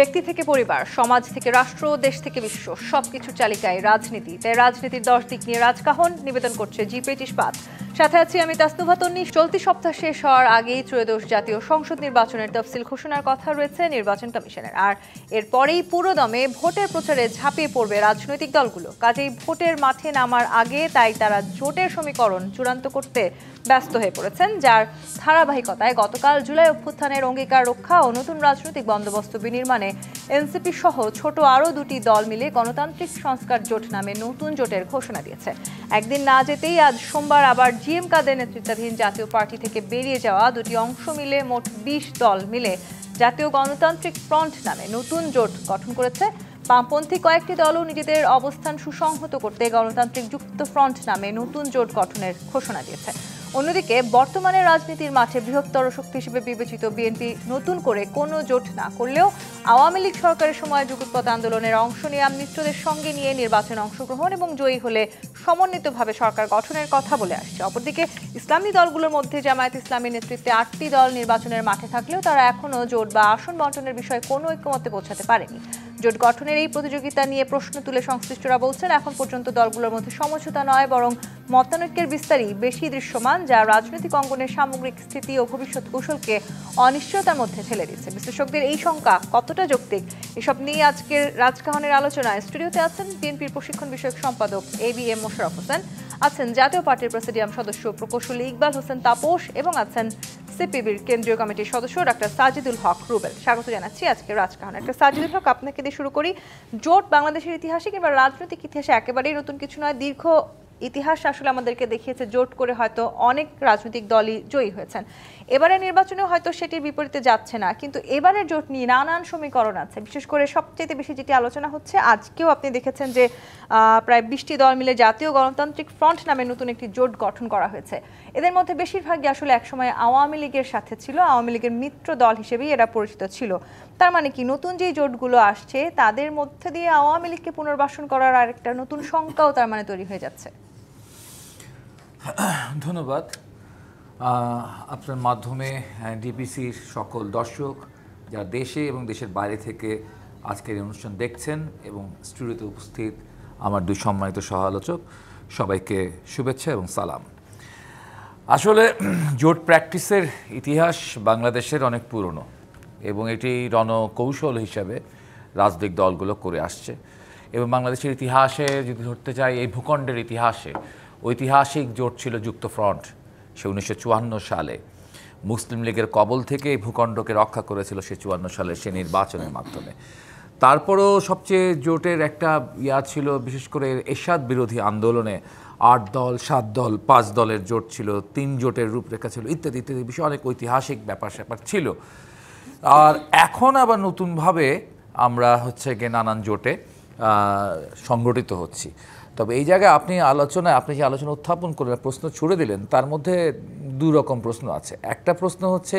ব্যক্তি থেকে পরিবার, সমাজ থেকে রাষ্ট্র, দেশ থেকে বিশ্ব সবকিছুর চালিকায় রাজনীতি। তাই রাজনীতির 10 দিক নিয়ে রাজকাহন নিবেদন করছে জি-পেট ইস্পাত। সাথে আছি আমি তাসনুভা তন্নি। চলতি সপ্তাহ শেষ হওয়ার আগেই ত্রয়োদশ জাতীয় সংসদ নির্বাচনের তফসিল ঘোষণার কথা রয়েছে নির্বাচন কমিশনের। আর এরপরেই পুরোদমে ভোটের প্রচারে ঝাঁপিয়ে পড়বে রাজনৈতিক দলগুলো। কাজেই ভোটের মাঠে নামার আগে তাই তারা জোটের সমীকরণ চূড়ান্ত করতে ব্যস্ত হয়ে পড়েছেন, যার ধারাবাহিকতায় গতকাল জুলাই অভ্যুত্থানের অঙ্গীকার রক্ষা ও নতুন রাজনৈতিক বন্দোবস্ত বিনির্মাণে এনসিপি সহ ছোট আরও দুটি দল মিলে গণতান্ত্রিক সংস্কার জোট নামে নতুন জোটের ঘোষণা দিয়েছে। একদিন না যেতেই আজ সোমবার আবার জিএম কাদের নেতৃত্বাধীন জাতীয় পার্টি থেকে বেরিয়ে যাওয়া দুটি অংশ মিলে মোট 20 দল মিলে জাতীয় গণতান্ত্রিক ফ্রন্ট নামে নতুন জোট গঠন করেছে। বামপন্থী কয়েকটি দলও নিজেদের অবস্থান সুসংহত করতে গণতান্ত্রিক যুক্ত ফ্রন্ট নামে নতুন জোট গঠনের ঘোষণা দিয়েছে। অন্যদিকে বর্তমানে রাজনীতির মাঠে বৃহত্তর শক্তি হিসেবে বিবেচিত বিএনপি নতুন করে কোনো জোট না করলেও আওয়ামী লীগ সরকারের সময় যুগপৎ আন্দোলনের অংশ নিয়ে মিত্রদের সঙ্গে নিয়ে নির্বাচনে অংশগ্রহণ এবং জয়ী হলে সমন্বিতভাবে সরকার গঠনের কথা বলে আসছে। অপরদিকে ইসলামী দলগুলোর মধ্যে জামায়াত ইসলামীর নেতৃত্বে 8টি দল নির্বাচনের মাঠে থাকলেও তারা এখনও জোট বা আসন বণ্টনের বিষয়ে কোনো ঐক্যমত্যে পৌঁছাতে পারেনি। জোট গঠনের এই প্রতিযোগিতা নিয়ে প্রশ্ন তুলে সংশ্লিষ্টরা বলছেন, এখন পর্যন্ত দলগুলোর মধ্যে সমঝোতা নয়, বরং মতানৈক্যের বিস্তারই বেশি দৃশ্যমান, যা রাজনৈতিক অঙ্গনের সামগ্রিক স্থিতি ও ভবিষ্যৎ কৌশলকে অনিশ্চয়তার মধ্যে ঠেলে দিচ্ছে। বিশ্লেষকদের এই শঙ্কা কতটা যৌক্তিক, এসব নিয়ে আজকের রাজকাহনের আলোচনায় স্টুডিওতে আছেন বিএনপির প্রশিক্ষণ বিষয়ক সম্পাদক এবিএম মোশাররফ হোসেন, আছেন জাতীয় পার্টির প্রেসিডিয়াম সদস্য প্রকৌশলী ইকবাল হোসেন তাপস এবং আছেন সিপিবির কেন্দ্রীয় কমিটির সদস্য ডাক্তার সাজিদুল হক রুবেল। স্বাগত জানাচ্ছি আজকে রাজকাহন। একটা সাজিদুল হক, আপনাকে দিয়ে শুরু করি। জোট বাংলাদেশের ইতিহাসে কিংবা রাজনৈতিক ইতিহাসে একেবারেই নতুন কিছু নয়। দীর্ঘ ইতিহাস আসলে আমাদেরকে দেখিয়েছে জোট করে হয়তো অনেক রাজনৈতিক দলই জয়ী হয়েছেন। এবারে নির্বাচনে হয়তো সেটির বিপরীতে যাচ্ছে না, কিন্তু এবারের জোট নিয়ে নানান সমীকরণ আছে। বিশেষ করে সবচেয়ে বেশি যেটি আলোচনা হচ্ছে, আজকেও আপনি দেখেছেন যে প্রায় 20টি দল মিলে জাতীয় গণতান্ত্রিক ফ্রন্ট নামে নতুন একটি জোট গঠন করা হয়েছে। এদের মধ্যে বেশিরভাগই আসলে একসময় আওয়ামী লীগের সাথে ছিল, আওয়ামী লীগের মিত্র দল হিসেবেই এরা পরিচিত ছিল। তার মানে কি, নতুন যে জোটগুলো আসছে তাদের মধ্যে দিয়ে আওয়ামী লীগকে পুনর্বাসন করার আরেকটা নতুন শঙ্কাও তার মানে তৈরি হয়ে যাচ্ছে। ধন্যবাদ। আপনার মাধ্যমে ডিপিসির সকল দর্শক যারা দেশে এবং দেশের বাইরে থেকে আজকের এই অনুষ্ঠান দেখছেন এবং স্টুডিওতে উপস্থিত আমার দুই সম্মানিত সহ আলোচক, সবাইকে শুভেচ্ছা এবং সালাম। আসলে জোট প্র্যাকটিসের ইতিহাস বাংলাদেশের অনেক পুরনো এবং এটি রণকৌশল হিসাবে রাজনৈতিক দলগুলো করে আসছে। এবং বাংলাদেশের ইতিহাসে যদি ধরতে চাই, এই ভূখণ্ডের ইতিহাসে ঐতিহাসিক জোট ছিল যুক্ত ফ্রন্ট। সে 1954 সালে মুসলিম লীগের কবল থেকে এই ভূখণ্ডকে রক্ষা করেছিল সে 54 সালের সে নির্বাচনের মাধ্যমে। তারপরও সবচেয়ে জোটের একটা ছিল, বিশেষ করে এরশাদ বিরোধী আন্দোলনে 8 দল, 7 দল, 5 দলের জোট ছিল, 3 জোটের রূপরেখা ছিল, ইত্যাদি ইত্যাদি বিষয় অনেক ঐতিহাসিক ব্যাপার স্যাপার ছিল। আর এখন আবার নতুনভাবে আমরা নানান জোটে সংগঠিত হচ্ছি। তবে এই জায়গায় আপনি যে আলোচনা উত্থাপন করলেন, প্রশ্ন ছুড়ে দিলেন, তার মধ্যে দুই রকম প্রশ্ন আছে। একটা প্রশ্ন হচ্ছে,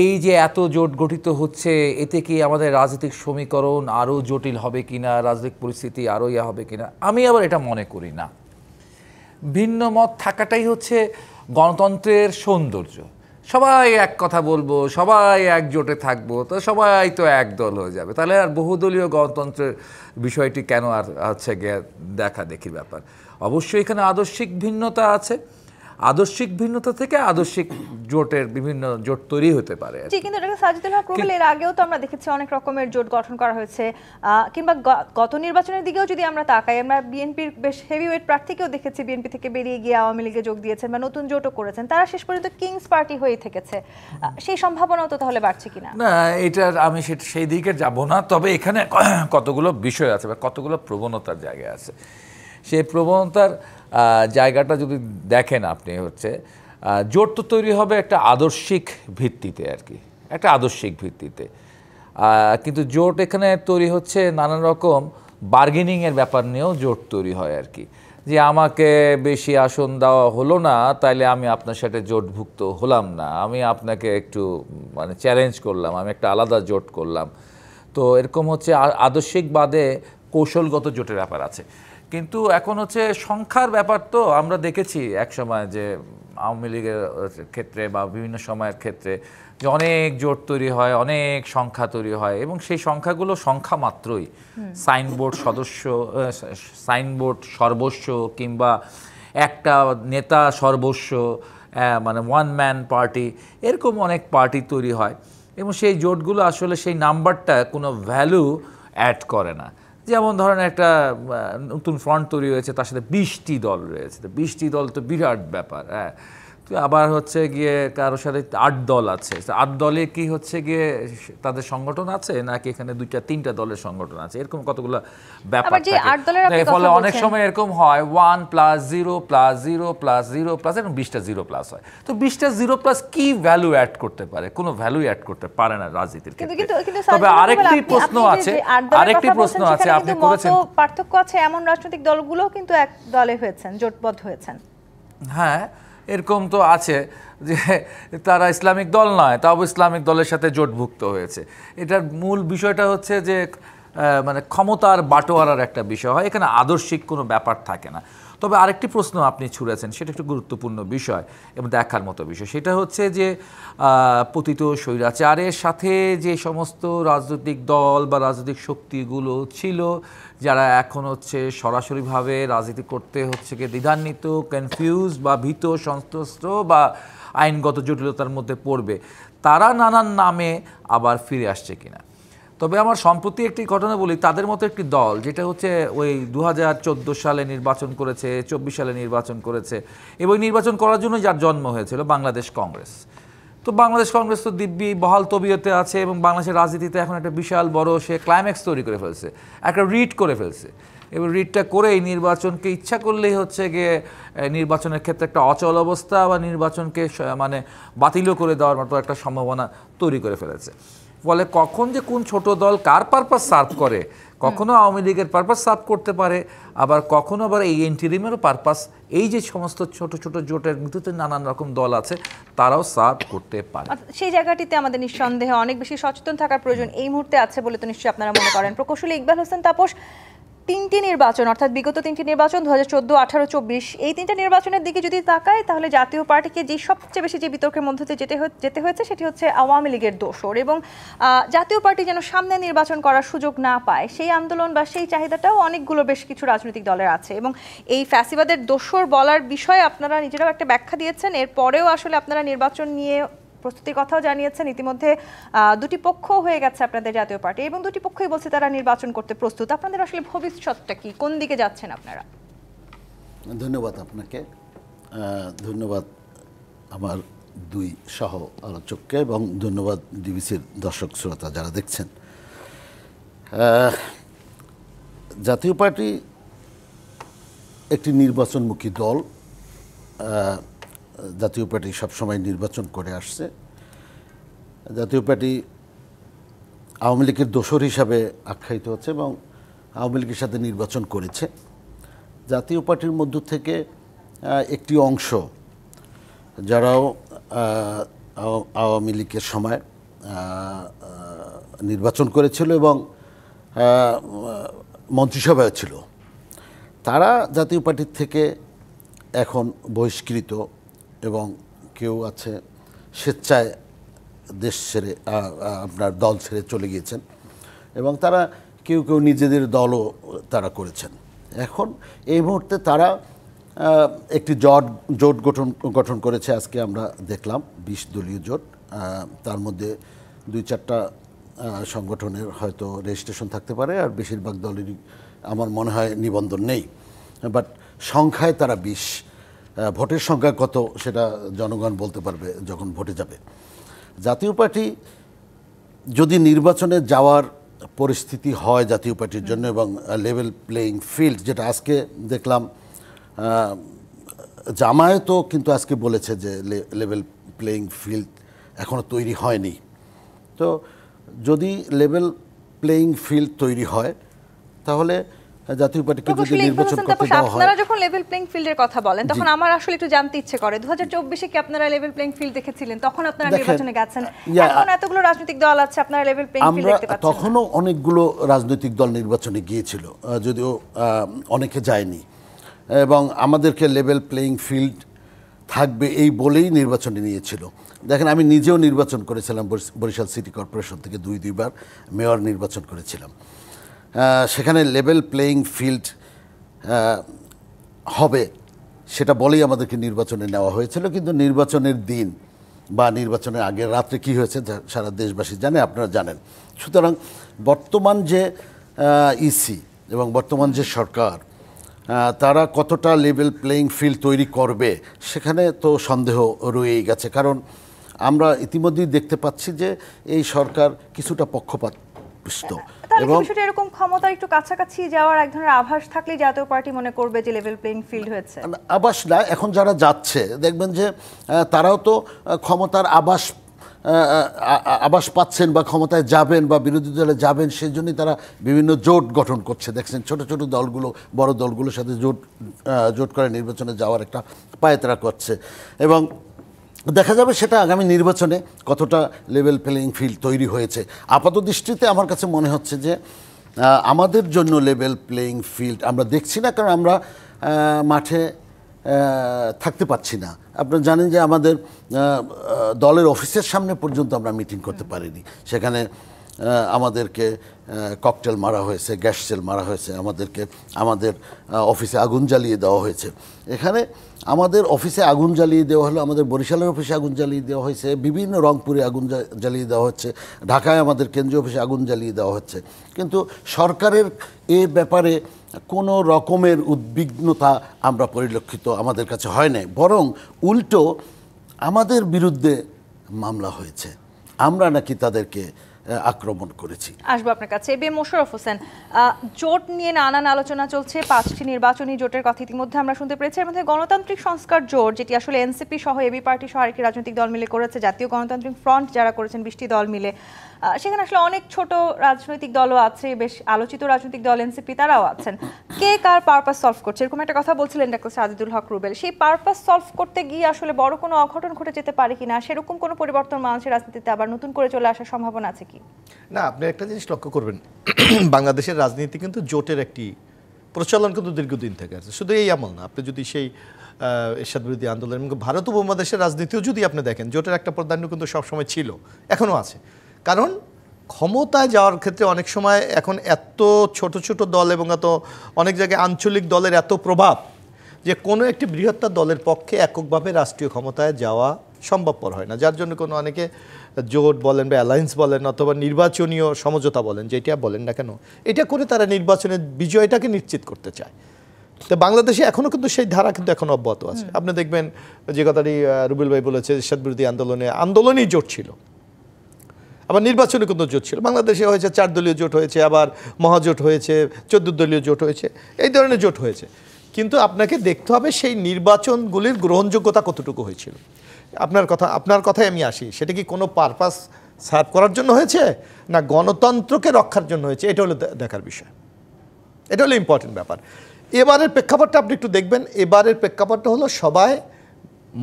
এই যে এত জোট গঠিত হচ্ছে, এতে কি আমাদের রাজনৈতিক সমীকরণ আরও জটিল হবে কিনা, রাজনৈতিক পরিস্থিতি আরও হবে কিনা? আমি আবার এটা মনে করি না। ভিন্ন মত থাকাটাই হচ্ছে গণতন্ত্রের সৌন্দর্য। সবাই এক কথা বলবো, সবাই এক জোটে থাকবো, তো সবাই তো এক দল হয়ে যাবে, তাহলে আর বহুদলীয় গণতন্ত্রের বিষয়টি কেন আর দেখা দেখি ব্যাপার। অবশ্যই এখানে আদর্শিক ভিন্নতা আছে, আদর্শিক ভিন্নতা থেকে আদর্শিক জোটের বিভিন্ন জোট তৈরি হতে পারে। কিন্তু ডক্টর সাজিদুল হক রুবেল, এর আগেও তো আমরা দেখেছি অনেক রকমের জোট গঠন করা হয়েছে, কিংবা গত নির্বাচনের দিকেও যদি আমরা তাকাই, আমরা বিএনপির বেশ হেভিওয়েট প্রার্থীকেও দেখেছি বিএনপি থেকে বেরিয়ে গিয়ে আওয়ামী লীগে যোগ দিয়েছেন বা নতুন জোটও করেছেন, তারা শেষ পর্যন্ত কিংস পার্টি হয়ে থেকেছে। সেই সম্ভাবনাও তো তাহলে বাড়ছে কিনা? না, এটার আমি সেই দিকে যাব না। তবে এখানে কতগুলো বিষয় আছে বা কতগুলো প্রবণতার জায়গা আছে। সেই প্রবণতার জায়গাটা যদি দেখেন আপনি, জোট তো তৈরি হবে একটা আদর্শিক ভিত্তিতে আর কি, একটা আদর্শিক ভিত্তিতে। কিন্তু জোট এখানে তৈরি হচ্ছে নানান রকম বার্গেনিংয়ের ব্যাপার নিয়েও জোট তৈরি হয় আর কি, যে আমাকে বেশি আসন দেওয়া হলো না, তাইলে আমি আপনার সাথে জোটভুক্ত হলাম না, আমি আপনাকে একটু চ্যালেঞ্জ করলাম, আমি একটা আলাদা জোট করলাম। তো এরকম আদর্শিক বাদে কৌশলগত জোটের ব্যাপার আছে। কিন্তু এখন সংখ্যার ব্যাপার। তো আমরা দেখেছি এক সময় যে আওয়ামী লীগের ক্ষেত্রে বা বিভিন্ন সময়ের ক্ষেত্রে যে অনেক জোট তৈরি হয়, অনেক সংখ্যা তৈরি হয় এবং সেই সংখ্যাগুলো সংখ্যা মাত্রই সাইনবোর্ড সর্বস্ব কিংবা একটা নেতা সর্বস্ব, মানে ওয়ান ম্যান পার্টি, এরকম অনেক পার্টি তৈরি হয় এবং সেই জোটগুলো আসলে সেই নাম্বারটা কোনো ভ্যালু অ্যাড করে না। যেমন ধরেন একটা নতুন ফ্রন্ট তৈরি হয়েছে, তার সাথে 20টি দল রয়েছে, তো 20টি দল তো বিরাট ব্যাপার। হ্যাঁ, তো আবার হচ্ছে গিয়ে কারোর সাথে 8 দল আছে, 8 দলে কি হচ্ছে গিয়ে তাদের সংগঠন আছে নাকি এখানে 2-3টা দলের সংগঠন আছে, এরকম কতগুলো ব্যাপার থাকে। ফলে অনেক সময় এরকম হয় 1 + 0 + 0 + 0 + এবং 20টা 0 প্লাস হয়। তো 20টা 0+ কি ভ্যালু অ্যাড করতে পারে? কোনো ভ্যালু অ্যাড করতে পারে না রাজনীতির ক্ষেত্রে। তবে আরেকটি প্রশ্ন আছে আপনি করেছেন, পার্থক্য আছে, এমন রাজনৈতিক দলগুলো কিন্তু এক দলে হয়েছেন, জোটবদ্ধ হয়েছেন। হ্যাঁ, এরকম তো আছে যে তারা ইসলামিক দল নয়, তাও ইসলামিক দলের সাথে জোটভুক্ত হয়েছে। এটার মূল বিষয়টা হচ্ছে যে মানে ক্ষমতার বাটোয়ারার একটা বিষয় হয়, এখানে আদর্শিক কোনো ব্যাপার থাকে না। তবে আরেকটি প্রশ্ন আপনি ছুঁড়েছেন, সেটা একটু গুরুত্বপূর্ণ বিষয় এবং দেখার মতো বিষয়। সেটা হচ্ছে যে পতিত স্বৈরাচারের সাথে যে সমস্ত রাজনৈতিক দল বা রাজনৈতিক শক্তিগুলো ছিল, যারা এখন হচ্ছে সরাসরিভাবে রাজনীতি করতে হচ্ছে গিয়ে দ্বিধান্বিত, কনফিউজ বা ভীত সন্ত্রস্ত বা আইনগত জটিলতার মধ্যে পড়বে, তারা নানান নামে আবার ফিরে আসছে কিনা। তবে আমার সম্প্রতি একটি ঘটনা বলি, তাদের মতো একটি দল যেটা হচ্ছে ওই 2014 সালে নির্বাচন করেছে, 24 সালে নির্বাচন করেছে এবং নির্বাচন করার জন্য যার জন্ম হয়েছিল বাংলাদেশ কংগ্রেস। তো বাংলাদেশ কংগ্রেস তো দিব্যি বহাল তবিয়তে আছে এবং বাংলাদেশের রাজনীতিতে এখন একটা বিশাল বড় সে ক্লাইম্যাক্স তৈরি করে ফেলছে, একটা রিড করে ফেলছে। এবার রিডটা করেই নির্বাচনকে ইচ্ছা করলেই হচ্ছে গিয়ে নির্বাচনের ক্ষেত্রে একটা অচল অবস্থা বা নির্বাচনকে মানে বাতিলও করে দেওয়ার মতো একটা সম্ভাবনা তৈরি করে ফেলেছে। ফলে কখন যে কোন ছোট দল কার পারপাস সার্ভ করে, কখনো আওয়ামী লীগের পারপাস সার্ভ করতে পারে, আবার কখনো আবার এই ইন্টিরিমেরও পারপাস, এই যে সমস্ত ছোট ছোট জোটের মৃত্যুতে নানান রকম দল আছে তারাও সার্ভ করতে পারে। সেই জায়গাটিতে আমাদের নিঃসন্দেহে অনেক বেশি সচেতন থাকার প্রয়োজন এই মুহূর্তে আছে বলে তো নিশ্চয়ই আপনারা মনে করেন। প্রকৌশলী ইকবাল হোসেন তাপস, 3টি নির্বাচন অর্থাৎ বিগত 3টি নির্বাচন 2014, 18, 24, এই 3টা নির্বাচনের দিকে যদি তাকায় তাহলে জাতীয় পার্টিকে যে সবচেয়ে বেশি যে বিতর্কের মধ্যে যেতে হয়েছে সেটি হচ্ছে আওয়ামী লীগের দোসর, এবং জাতীয় পার্টি যেন সামনে নির্বাচন করার সুযোগ না পায় সেই আন্দোলন বা সেই চাহিদাটাও অনেকগুলো বেশ কিছু রাজনৈতিক দলের আছে। এবং এই ফ্যাসিবাদের দোসর বলার বিষয়ে আপনারা নিজেরাও একটা ব্যাখ্যা দিয়েছেন, এরপরেও আসলে আপনারা নির্বাচন নিয়ে প্রস্তুতির কথাও জানিয়েছেন। ইতিমধ্যে দুটি পক্ষ হয়ে গেছে আপনাদের জাতীয় পার্টি এবং দুটি পক্ষই বলছে তারা নির্বাচন করতে প্রস্তুত। আপনাদের আসলে ভবিষ্যৎটা কি, কোন দিকে যাচ্ছেন আপনারা? ধন্যবাদ আপনাকে, ধন্যবাদ আমার দুই সহ আলোচককে এবং ধন্যবাদ ডিবিসির দর্শক শ্রোতা যারা দেখছেন। জাতীয় পার্টি একটি নির্বাচনমুখী দল। জাতীয় পার্টি সবসময় নির্বাচন করে আসছে। জাতীয় পার্টি আওয়ামী লীগের দোসর হিসাবে আখ্যায়িত হচ্ছে এবং আওয়ামী লীগের সাথে নির্বাচন করেছে। জাতীয় পার্টির মধ্য থেকে একটি অংশ যারাও আওয়ামী লীগের সময় নির্বাচন করেছিল এবং মন্ত্রিসভায় ছিল, তারা জাতীয় পার্টির থেকে এখন বহিষ্কৃত এবং কেউ আছে স্বেচ্ছায় দেশ ছেড়ে আপনার দল ছেড়ে চলে গিয়েছেন এবং তারা কেউ কেউ নিজেদের দলও তারা করেছেন। এখন এই মুহূর্তে তারা একটি জোট গঠন করেছে। আজকে আমরা দেখলাম 20 দলীয় জোট, তার মধ্যে 2-4টা সংগঠনের হয়তো রেজিস্ট্রেশন থাকতে পারে আর বেশিরভাগ দলেরই আমার মনে হয় নিবন্ধন নেই, বাট সংখ্যায় তারা 20। ভোটের সংখ্যা কত সেটা জনগণ বলতে পারবে যখন ভোটে যাবে। জাতীয় পার্টি যদি নির্বাচনে যাওয়ার পরিস্থিতি হয় জাতীয় পার্টির জন্য এবং লেভেল প্লেয়িং ফিল্ড, যেটা আজকে দেখলাম জামায়াতও কিন্তু আজকে বলেছে যে লেভেল প্লেয়িং ফিল্ড এখনও তৈরি হয়নি। তো যদি লেভেল প্লেয়িং ফিল্ড তৈরি হয় তাহলে জাতীয় পার্টিকে যদি নির্বাচন করতে দেওয়া হয়। আপনারা যখন লেভেল প্লেইং ফিল্ডের কথা বলেন তখন আমার আসলে একটু জানতে ইচ্ছে করে 2024-এ কি আপনারা লেভেল প্লেইং ফিল্ড দেখেছিলেন? তখন আপনারা নির্বাচনে গেছেন, এখন এতগুলো রাজনৈতিক দল আছে, আপনারা লেভেল প্লেইং ফিল্ড দেখতে পাচ্ছেন? তখনও অনেকগুলো রাজনৈতিক দল নির্বাচনে গিয়েছিল, যদিও অনেকে যায়নি, এবং আমাদেরকে লেভেল প্লেইং ফিল্ড থাকবে এই বলেই নির্বাচনে নিয়েছিল। দেখেন, আমি নিজেও নির্বাচন করেছিলাম, বরিশাল সিটি কর্পোরেশন থেকে দুইবার মেয়র নির্বাচন করেছিলাম। সেখানে লেভেল প্লেয়িং ফিল্ড হবে সেটা বলেই আমাদেরকে নির্বাচনে নেওয়া হয়েছিল। কিন্তু নির্বাচনের দিন বা নির্বাচনের আগের রাত্রে কী হয়েছে সারা দেশবাসী জানে, আপনারা জানেন। সুতরাং বর্তমান যে ইসি এবং বর্তমান যে সরকার, তারা কতটা লেভেল প্লেয়িং ফিল্ড তৈরি করবে সেখানে তো সন্দেহ রয়েই গেছে। কারণ আমরা ইতিমধ্যেই দেখতে পাচ্ছি যে এই সরকার কিছুটা পক্ষপাতদুষ্ট এবং বিষয়টা এরকম ক্ষমতার একটু কাছাকাছি যাওয়ার এক ধরনের আভাস থাকলে জাতীয় পার্টি মনে করবে যে লেভেল প্লেইং ফিল্ড হয়েছে। আভাস না, এখন যারা যাচ্ছে দেখবেন যে তারাও তো ক্ষমতার আভাস পাচ্ছেন বা ক্ষমতায় যাবেন বা বিরোধী দলে যাবেন, সেই জন্যই তারা বিভিন্ন জোট গঠন করছে। দেখছেন ছোট ছোট দলগুলো বড় দলগুলোর সাথে জোট করে নির্বাচনে যাওয়ার একটা পায়তারা করছে এবং দেখা যাবে সেটা আগামী নির্বাচনে কতটা লেভেল প্লেয়িং ফিল্ড তৈরি হয়েছে। আপাত দৃষ্টিতে আমার কাছে মনে হচ্ছে যে আমাদের জন্য লেভেল প্লেয়িং ফিল্ড আমরা দেখছি না, কারণ আমরা মাঠে থাকতে পারছি না। আপনারা জানেন যে আমাদের দলের অফিসের সামনে পর্যন্ত আমরা মিটিং করতে পারিনি। সেখানে আমাদেরকে ককটেল মারা হয়েছে, গ্যাস সেল মারা হয়েছে, আমাদের অফিসে আগুন জ্বালিয়ে দেওয়া হয়েছে। এখানে আমাদের অফিসে আগুন জ্বালিয়ে দেওয়া হলো, আমাদের বরিশালের অফিসে আগুন জ্বালিয়ে দেওয়া হয়েছে, বিভিন্ন রংপুরে আগুন জ্বালিয়ে দেওয়া হচ্ছে, ঢাকায় আমাদের কেন্দ্রীয় অফিসে আগুন জ্বালিয়ে দেওয়া হচ্ছে। কিন্তু সরকারের এ ব্যাপারে কোনো রকমের উদ্বিগ্নতা আমরা পরিলক্ষিত আমাদের কাছে হয় নাই, বরং উল্টো আমাদের বিরুদ্ধে মামলা হয়েছে, আমরা নাকি তাদেরকে আক্রমণ করেছি। আসবো আপনার কাছে। A B M Mosharraf Hossain, জোট নিয়ে নানান আলোচনা চলছে, 5টি নির্বাচনী জোটের কথা ইতিমধ্যে আমরা শুনতে পেরেছি। এর মধ্যে গণতান্ত্রিক সংস্কার জোট, যেটি আসলে এনসিপি সহ এবি পার্টি সহ আরেকটি রাজনৈতিক দল মিলে করেছে, জাতীয় গণতান্ত্রিক ফ্রন্ট যারা করেছেন 20টি দল মিলে, সেখানে আসলে অনেক ছোট রাজনৈতিক দলও আছে, বেশ আলোচিত রাজনৈতিক দল এনসিপি তারাও আছেন। কে কার পারপাস সলভ করছে এরকম একটা কথা বলছিলেন ডাক্তার সাজিদুল হক রুবেল। সেই পারপাস সলভ করতে গিয়ে আসলে বড় কোনো অঘটন ঘটে যেতে পারে কিনা, সেরকম কোনো পরিবর্তন মানুষের রাজনীতিতে আবার নতুন করে চলে আসার সম্ভাবনা আছে কি? না, আপনি একটা জিনিস লক্ষ্য করবেন, বাংলাদেশের রাজনীতি কিন্তু জোটের একটি প্রচলন কিন্তু দীর্ঘদিন থেকে আছে। শুধু এই আমল না, আপনি যদি সেই এরশাদ বিরোধী আন্দোলন এবং ভারত উপমহাদেশের রাজনীতিও যদি আপনি দেখেন, জোটের একটা প্রাধান্য কিন্তু সবসময় ছিল, এখনও আছে। কারণ ক্ষমতায় যাওয়ার ক্ষেত্রে অনেক সময় এখন এত ছোট ছোট দল এবং এত অনেক জায়গায় আঞ্চলিক দলের এত প্রভাব যে কোনো একটি বৃহত্তর দলের পক্ষে এককভাবে রাষ্ট্রীয় ক্ষমতায় যাওয়া সম্ভবপর হয় না, যার জন্য কোনো অনেকে জোট বলেন বা অ্যালায়েন্স বলেন অথবা নির্বাচনীয় সমঝোতা বলেন, যেটা বলেন না কেন, এটা করে তারা নির্বাচনের বিজয়টাকে নিশ্চিত করতে চায়। তো বাংলাদেশে এখনও কিন্তু সেই ধারা কিন্তু এখন অব্যাহত আছে। আপনি দেখবেন যে কথাটি রুবেল ভাই বলেছে, এরশাদ বিরোধী আন্দোলনেই জোট ছিল, আবার নির্বাচনে কিন্তু জোট ছিল। বাংলাদেশে হয়েছে 4 দলীয় জোট হয়েছে, আবার মহাজোট হয়েছে, 14 দলীয় জোট হয়েছে, এই ধরনের জোট হয়েছে। কিন্তু আপনাকে দেখতে হবে সেই নির্বাচনগুলির গ্রহণযোগ্যতা কতটুকু হয়েছিল। আপনার কথায় আমি আসি, সেটা কি কোনো পারপাস সার্ভ করার জন্য হয়েছে না গণতন্ত্রকে রক্ষার জন্য হয়েছে, এটা হলো দেখার বিষয়, এটা হলো ইম্পর্টেন্ট ব্যাপার। এবারের প্রেক্ষাপটটা আপনি একটু দেখবেন, এবারের প্রেক্ষাপটটা হলো সবাই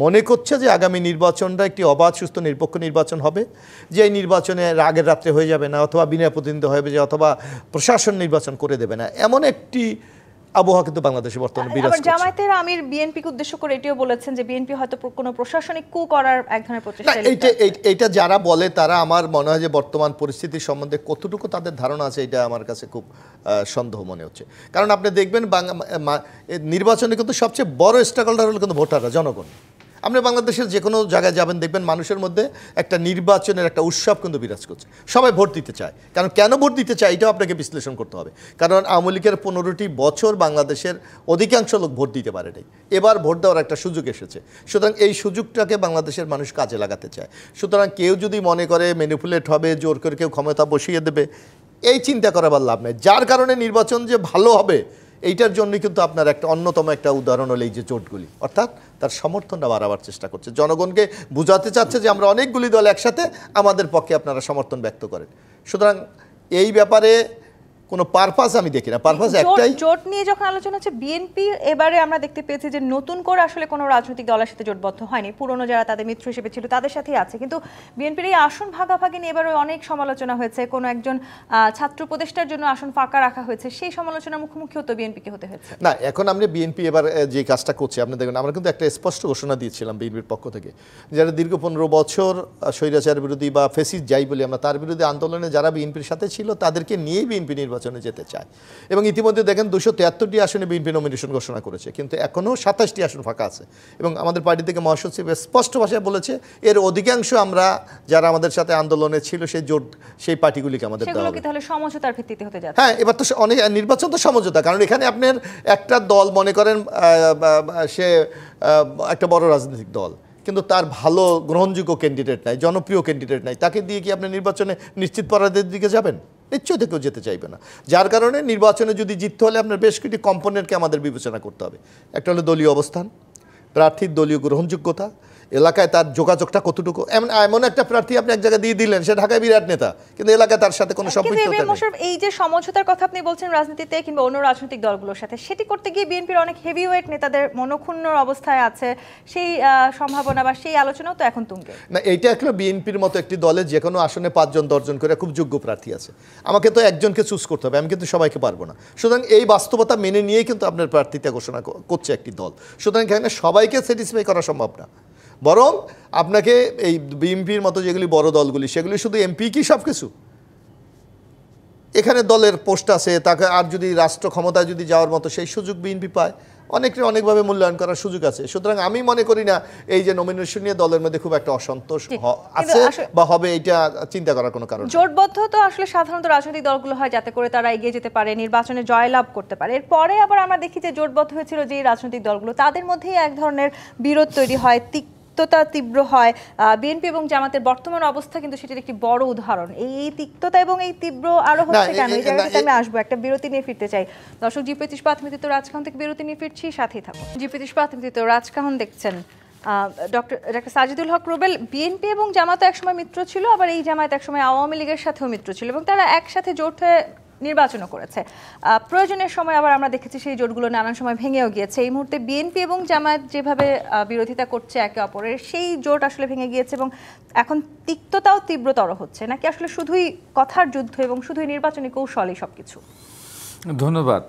মনে করছে যে আগামী নির্বাচনটা একটি অবাধ সুস্থ নিরপেক্ষ নির্বাচন হবে, যে এই নির্বাচনে আগের রাত্রে হয়ে যাবে না, অথবা বিনা প্রতিদ্বন্দ্বী হবে যে, অথবা প্রশাসন নির্বাচন করে দেবে না, এমন একটি আবহাওয়া কিন্তু বাংলাদেশে বর্তমানে বিরাজ করছে। জামায়াতের আমির বিএনপিকে উদ্দেশ্য করে এটিও বলেছেন যে বিএনপি হয়তো কোনো প্রশাসনিক কু করার এক ধরনের প্রচেষ্টা। এইটা যারা বলে তারা আমার মনে হয় যে বর্তমান পরিস্থিতি সম্বন্ধে কতটুকু তাদের ধারণা আছে এটা আমার কাছে খুব সন্দেহ মনে হচ্ছে। কারণ আপনি দেখবেন নির্বাচনে কিন্তু সবচেয়ে বড় স্ট্রাগলটা হলো কিন্তু ভোটাররা, জনগণ। আপনি বাংলাদেশের যে কোনো জায়গায় যাবেন দেখবেন মানুষের মধ্যে একটা নির্বাচনের একটা উৎসব কিন্তু বিরাজ করছে, সবাই ভোট দিতে চায়। কারণ কেন ভোট দিতে চায় এটাও আপনাকে বিশ্লেষণ করতে হবে। কারণ আওয়ামী লীগের 15টি বছর বাংলাদেশের অধিকাংশ লোক ভোট দিতে পারে নাই, এবার ভোট দেওয়ার একটা সুযোগ এসেছে। সুতরাং এই সুযোগটাকে বাংলাদেশের মানুষ কাজে লাগাতে চায়। সুতরাং কেউ যদি মনে করে ম্যানিপুলেট হবে, জোর করে কেউ ক্ষমতা বসিয়ে দেবে, এই চিন্তা করাবার লাভ নেই। যার কারণে নির্বাচন যে ভালো হবে এইটার জন্যই কিন্তু আপনার একটা অন্যতম একটা উদাহরণ হলো এই যে জোটগুলি, অর্থাৎ তার সমর্থনটা বাড়াবার চেষ্টা করছে, জনগণকে বোঝাতে চাচ্ছে যে আমরা অনেকগুলি দল একসাথে, আমাদের পক্ষে আপনারা সমর্থন ব্যক্ত করেন। সুতরাং এই ব্যাপারে কোনো পারপাস আমি দেখি না। পারপাস জোট একটাই, জোট নিয়ে যখন আলোচনা হচ্ছে, বিএনপি এবারে আমরা দেখতে পেয়েছি যে নতুন করে আসলে কোনো রাজনৈতিক দলের সাথে জোটবদ্ধ হয়নি, পুরনো যারা তাদের মিত্র হিসেবে ছিল তাদের সাথেই আছে। কিন্তু বিএনপির এই আসন ভাগাভাগি নিয়ে এবারে অনেক সমালোচনা হয়েছে, কোনো একজন ছাত্র উপদেষ্টার জন্য আসন ফাঁকা রাখা হয়েছে, সেই সমালোচনার মুখোমুখিও তো বিএনপিকে হতে হয়েছে। না এখন আমরা বিএনপি এবার যে কাজটা করছি আপনি দেখবেন, আমরা কিন্তু একটা স্পষ্ট ঘোষণা দিয়েছিলাম বিএনপির পক্ষ থেকে, যারা দীর্ঘ 15 বছর স্বৈরাচার বিরোধী বা ফেসিস্ট যাই বলি আমরা, তার বিরোধী আন্দোলনে যারা বিএনপির সাথে ছিল তাদেরকে নিয়েই বিএনপি নির্বাচনে যেতে চায়। এবং ইতিমধ্যে দেখেন 273টি আসনে বিএনপি নমিনেশন ঘোষণা করেছে, কিন্তু এখনও 27টি আসন ফাঁকা আছে। এবং আমাদের পার্টি থেকে মহাসচিব স্পষ্ট ভাষায় বলেছে এর অধিকাংশ আমরা যারা আমাদের সাথে আন্দোলনে ছিল সেই জোট সেই পার্টিগুলিকে আমাদের দেওয়া সেগুলো হবে। কি তাহলে সমঝোতার ভিত্তিতে হতে যাচ্ছে? হ্যাঁ, এবার তো অনেক নির্বাচন তো সমঝোতা, কারণ এখানে আপনার একটা দল মনে করেন সে একটা বড় রাজনৈতিক দল, কিন্তু তার ভালো গ্রহণযোগ্য ক্যান্ডিডেট নাই, জনপ্রিয় ক্যান্ডিডেট নাই, তাকে দিয়ে কি আপনি নির্বাচনে নিশ্চিত পরাজয়ের দিকে যাবেন? নিশ্চয়ই থেকেও যেতে চাইবে না। যার কারণে নির্বাচনে যদি জিততে হলে আপনার বেশ কিছু কম্পোনেন্টকে আমাদের বিবেচনা করতে হবে। একটা হলো দলীয় অবস্থান, প্রার্থীর দলীয় গ্রহণযোগ্যতা, এলাকায় তার যোগাযোগটা কতটুকু। এমন একটা প্রার্থী আপনি এক জায়গায় দিয়ে দিলেন, সে ঢাকায় বিরাট নেতা, কিন্তু এলাকায় তার সাথে কোনো সম্পৃক্ততা নেই। এই যে সমঝোতার কথা আপনি বলছেন রাজনীতিতে কিংবা অন্য রাজনৈতিক দলগুলোর সাথে, সেটি করতে গিয়ে বিএনপির অনেক হেভিওয়েট নেতাদের মনক্ষুণ্ণ অবস্থায় আছে, সেই সম্ভাবনা বা সেই আলোচনাও তো এখন তুঙ্গে। না, এইটা একটা বিএনপির মতো একটি দলে যে কোনো আসনে 5 জন 10 জন করে খুব যোগ্য প্রার্থী আছে, আমাকে তো একজনকে চুজ করতে হবে, আমি কিন্তু সবাইকে পারবো না। সুতরাং এই বাস্তবতা মেনে নিয়েই কিন্তু আপনার প্রার্থীতা ঘোষণা করছে একটি দল। সুতরাং এখানে সবাইকে স্যাটিসফাই করা সম্ভব না, বরং আপনাকে এই বিএনপির মতো যেগুলি বড় দলগুলি, সেগুলি শুধু এমপি কি সব কিছু? এখানে দলের পোস্ট আছে, তাকে আর যদি রাষ্ট্র ক্ষমতায় যদি যাওয়ার মতো সেই সুযোগ বিএনপি পায়, অনেকভাবে মূল্যায়ন করার সুযোগ আছে। সুতরাং আমি মনে করি না এই যে নমিনেশন নিয়ে দলের মধ্যে খুব একটা অসন্তোষ আছে বা হবে, এটা চিন্তা করার কোনো কারণ। জোটবদ্ধ তো আসলে সাধারণত রাজনৈতিক দলগুলো হয় যাতে করে তারা এগিয়ে যেতে পারে, নির্বাচনে জয়লাভ করতে পারে। এরপরে আবার আমরা দেখি যে জোটবদ্ধ হয়েছিল যে রাজনৈতিক দলগুলো, তাদের মধ্যেই এক ধরনের বিরোধ তৈরি হয়, তিক্ততা তীব্র হয়। বিএনপি এবং জামাতের বর্তমান অবস্থা কিন্তু সেটির একটি বড় উদাহরণ। এই তিক্ততা এবং এই তীব্র আরো হচ্ছে কেন, এই জায়গাটাতে আমি আসবো, একটা বিরতি নিয়ে ফিরতে চাই। দর্শক, জি25 পাথমিত রাজকাহন থেকে বিরতি নিয়ে ফিরছি, সাথেই থাকুন। জি25 পাথমিত রাজকাহন দেখছেন। ডক্টর সাজিদুল হক রুবেল, বিএনপি এবং জামাত একসময় মিত্র ছিল, আবার এই জামাত একসময় আওয়ামী লীগের সাথেও মিত্র ছিল এবং তারা একসাথে জোট হয়ে নির্বাচনও করেছে। প্রয়োজনের সময় আবার আমরা দেখেছি সেই জোটগুলো নানান সময় ভেঙেও গিয়েছে। এই মুহূর্তে বিএনপি এবং জামায়াত যেভাবে বিরোধিতা করছে একে অপরের, সেই জোট আসলে ভেঙে গিয়েছে এবং এখন তিক্ততাও তীব্রতর হচ্ছে, নাকি আসলে শুধুই কথার যুদ্ধ এবং শুধুই নির্বাচনী কৌশলই সবকিছু? ধন্যবাদ।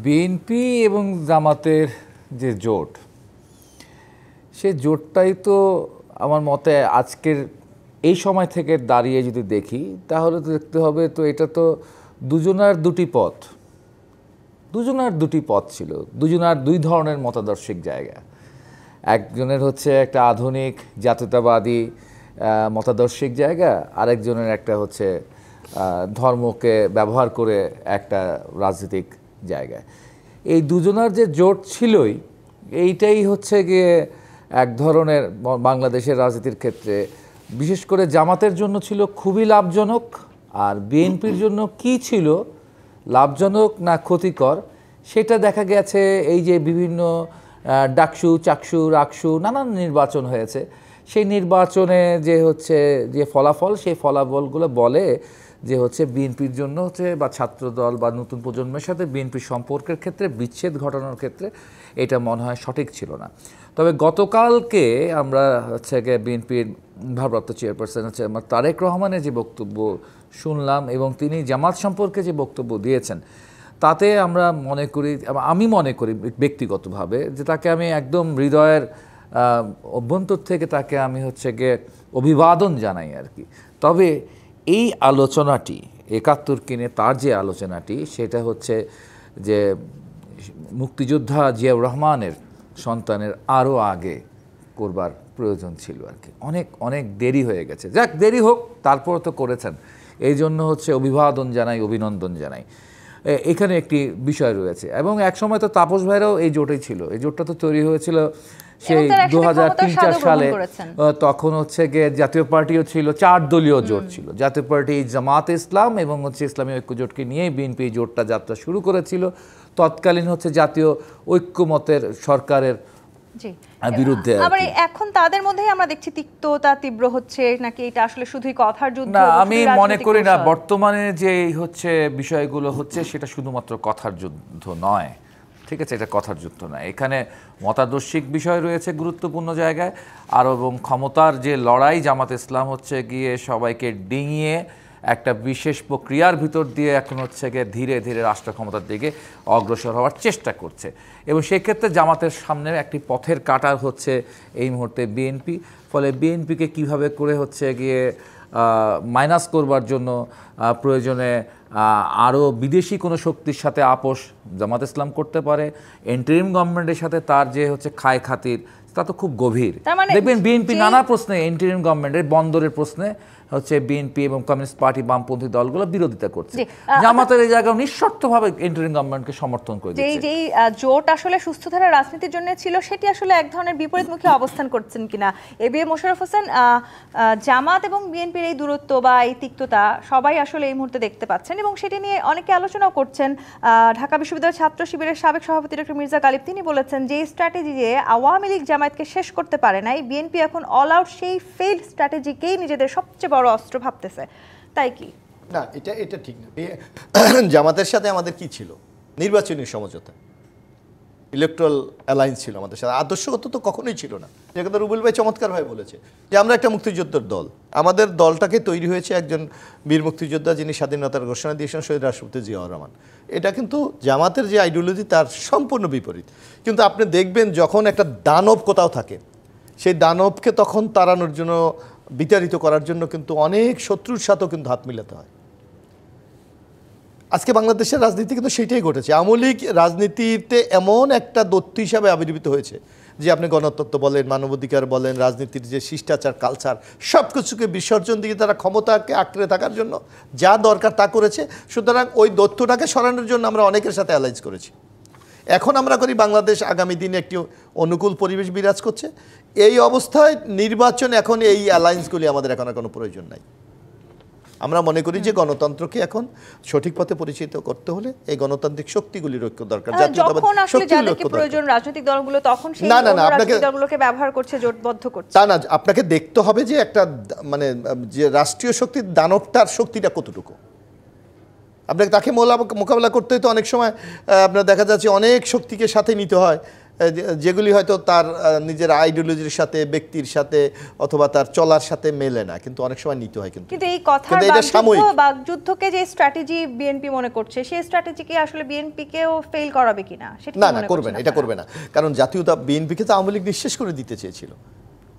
বিএনপি এবং জামাতের যে জোট, সে জোটটাই তো আমার মতে আজকের এই সময় থেকে দাঁড়িয়ে যদি দেখি তাহলে তো দেখতে হবে তো এটা তো দুজনার দুটি পথ ছিল, দুজনার দুই ধরনের মতাদর্শিক জায়গা। একজনের হচ্ছে একটা আধুনিক জাতীয়তাবাদী মতাদর্শিক জায়গা, আরেকজনের একটা হচ্ছে ধর্মকে ব্যবহার করে একটা রাজনৈতিক জায়গা। এই দুজনার যে জোট ছিলই, এইটাই হচ্ছে গিয়ে এক ধরনের বাংলাদেশের রাজনীতির ক্ষেত্রে বিশেষ করে জামাতের জন্য ছিল খুবই লাভজনক, আর বিএনপির জন্য কি ছিল লাভজনক না ক্ষতিকর সেটা দেখা গেছে এই যে বিভিন্ন ডাকসু, চাকসু, রাকসু নানান নির্বাচন হয়েছে। সেই নির্বাচনে যে হচ্ছে যে ফলাফল, সেই ফলাফলগুলো বলে যে হচ্ছে বিএনপির জন্য হচ্ছে বা ছাত্রদল বা নতুন প্রজন্মের সাথে বিএনপির সম্পর্কের ক্ষেত্রে বিচ্ছেদ ঘটানোর ক্ষেত্রে এটা মনে হয় সঠিক ছিল না। তবে গতকালকে আমরা হচ্ছে গিয়ে বিএনপির ভারপ্রাপ্ত চেয়ারপারসন হচ্ছে আমার তারেক রহমানের যে বক্তব্য শুনলাম এবং তিনি জামাত সম্পর্কে যে বক্তব্য দিয়েছেন, তাতে আমি মনে করি ব্যক্তিগতভাবে যে তাকে আমি একদম হৃদয়ের অভ্যন্তর থেকে তাকে আমি হচ্ছে গিয়ে অভিবাদন জানাই আর কি। তবে এই আলোচনাটি ৭১ কিনে তার যে আলোচনাটি, সেটা হচ্ছে যে মুক্তিযোদ্ধা জিয়াউর রহমানের সন্তানের আরও আগে করবার প্রয়োজন ছিল আর কি। অনেক দেরি হয়ে গেছে, যাক দেরি হোক, তারপর তো করেছেন, এই জন্য হচ্ছে অভিবাদন জানাই, অভিনন্দন জানাই। এখানে একটি বিষয় রয়েছে এবং একসময় তো তাপস ভাইরাও এই জোটেই ছিল। এই জোটটা তো তৈরি হয়েছিল সেই 2003-04 সালে, তখন হচ্ছে গিয়ে জাতীয় পার্টিও ছিল, 4 দলীয় জোট ছিল। জাতীয় পার্টি, জামাত ইসলাম এবং হচ্ছে ইসলামী ঐক্য জোটকে নিয়েই বিএনপি জোটটা যাত্রা শুরু করেছিল। তৎকালীন হচ্ছে জাতীয় ঐক্যমতের সরকারের জি বিরুদ্ধে আর আবার কি। এখন তাদের মধ্যেই আমরা দেখছি তিক্ততা তীব্র হচ্ছে নাকি এটা আসলে শুধুই কথার যুদ্ধ না, এবং আমি শুধুই মনে রাজনৈতিক করি না কৌশল? বর্তমানে যে হচ্ছে বিষয়গুলো হচ্ছে সেটা শুধুমাত্র কথার যুদ্ধ নয়, ঠিক আছে, এটা কথার যুদ্ধ নয়, এখানে মতাদর্শিক বিষয় রয়েছে গুরুত্বপূর্ণ জায়গায়, আর এবং ক্ষমতার যে লড়াই, জামাত ইসলাম হচ্ছে গিয়ে সবাইকে ডিঙিয়ে একটা বিশেষ প্রক্রিয়ার ভিতর দিয়ে এখন হচ্ছে গিয়ে ধীরে ধীরে রাষ্ট্র ক্ষমতার দিকে অগ্রসর হওয়ার চেষ্টা করছে, এবং সেক্ষেত্রে জামাতের সামনে একটি পথের কাঁটার হচ্ছে এই মুহূর্তে বিএনপি। ফলে বিএনপিকে কিভাবে করে হচ্ছে গিয়ে মাইনাস করবার জন্য প্রয়োজনে আরও বিদেশি কোনো শক্তির সাথে আপোষ জামাত ইসলাম করতে পারে, ইন্টারিম গভর্নমেন্টের সাথে তার যে হচ্ছে খায় খাতির তা তো খুব গভীর। তার মানে দেখবেন বিএনপি যে- নানা প্রশ্নে, ইন্টারিম গভর্নমেন্টের বন্দরের প্রশ্নে হচ্ছে বিএনপি এবং কমিউনিস্ট পার্টি বামপন্থী দলগুলো বিরোধিতা করছে, জি, জামাতের এই জায়গায় নিঃশর্তভাবে ইন্টারিম গভর্নমেন্টকে সমর্থন করে যেই দিচ্ছে। যেই জোট আসলে সুস্থ ধারা রাজনীতির জন্য ছিল সেটি আসলে এক ধরনের বিপরীতমুখী অবস্থান করছেন কিনা A B M Mosharraf Hossain, জামাত এবং বিএনপির এই দূরত্ব বা এই তিক্ততা সবাই আসলে এই মুহূর্তে দেখতে পাচ্ছেন এবং সেটি নিয়ে অনেকে আলোচনাও করছেন। ঢাকা বিশ্ববিদ্যালয়ের ছাত্র শিবিরের সাবেক সভাপতি ডক্টর মির্জা গালিব তিনি বলেছেন যে স্ট্র্যাটেজি যে আওয়ামী লীগ জামায়াতকে শেষ করতে পারে নাই, বিএনপি এখন অল আউট সেই ফেইল্ড স্ট্র্যাটেজিকেই নিজেদের সবচেয়ে বড় অস্ত্র ভাবতেছে, তাই কি? না, এটা ঠিক না। জামাতের সাথে আমাদের কি ছিল? নির্বাচনী সমঝোতা, ইলেকট্রাল অ্যালায়েন্স ছিল আমাদের সাথে, আদর্শগত তো কখনোই ছিল না। যে কথা রুবেল ভাই চমৎকারভাবে বলেছে যে আমরা একটা মুক্তিযোদ্ধার দল, আমাদের দলটাকে তৈরি হয়েছে একজন বীর মুক্তিযোদ্ধা যিনি স্বাধীনতার ঘোষণা দিয়েছেন শহীদ রাষ্ট্রপতি জিয়াউর রহমান। এটা কিন্তু জামাতের যে আইডিওলজি তার সম্পূর্ণ বিপরীত। কিন্তু আপনি দেখবেন যখন একটা দানব কোথাও থাকে, সেই দানবকে তখন তাড়ানোর জন্য, বিতাড়িত করার জন্য কিন্তু অনেক শত্রুর সাথেও কিন্তু হাত মিলাতে হয়। আজকে বাংলাদেশের রাজনীতি কিন্তু সেটাই ঘটেছে। আওয়ামী লীগ রাজনীতিতে এমন একটা দৈত্য হিসাবে আবির্ভূত হয়েছে যে আপনি গণতন্ত্র বলেন, মানবাধিকার বলেন, রাজনীতির যে শিষ্টাচার কালচার সব কিছুকে বিসর্জন দিয়ে তারা ক্ষমতাকে আঁকড়ে থাকার জন্য যা দরকার তা করেছে। সুতরাং ওই দৈত্যটাকে সরানোর জন্য আমরা অনেকের সাথে অ্যালায়েন্স করেছি। এখন আমরা করি বাংলাদেশ আগামী দিনে একটি অনুকূল পরিবেশ বিরাজ করছে, এই অবস্থায় নির্বাচন এখন এই অ্যালায়েন্সগুলি আমাদের এখন আর কোনো প্রয়োজন নাই। আমরা মনে করি যে গণতন্ত্রকে এখন সঠিক পথে পরিচিত করতে হলে এই গণতান্ত্রিক শক্তিগুলির ঐক্য দরকার, জাতীয়তাবাদ যখন আসলে শক্তির যাদেরকে ঐক্য দরকার। প্রয়োজন রাজনৈতিক দলগুলো তখন সেই না, না, অন্য আপনাকে- রাজনৈতিক দলগুলোকে ব্যবহার করছে, জোটবদ্ধ করছে। তা না, আপনাকে দেখতে হবে যে একটা মানে যে রাষ্ট্রীয় শক্তির দানবটার শক্তিটা কতটুকু। আপনাকে তাকে মোকাবেলা করতে হয়তো অনেক সময় আপনার দেখা যাচ্ছে অনেক শক্তিকে সাথে নিতে হয়, যেগুলি হয়তো তার নিজের আইডিওলজির সাথে, ব্যক্তির সাথে অথবা তার চলার সাথে মেলে না, কিন্তু অনেক সময় নিতে হয়। কিন্তু কিন্তু এই কথার কিন্তু এটা সাময়িক। বাকযুদ্ধকে যে স্ট্র্যাটেজি বিএনপি মনে করছে সেই স্ট্র্যাটেজিকে আসলে বিএনপিকেও ফেল করাবে কিনা সেটা না, করবে না, এটা করবে না। কারণ জাতীয়তা বিএনপিকে তো আওয়ামী লীগ নিঃশেষ করে দিতে চেয়েছিল।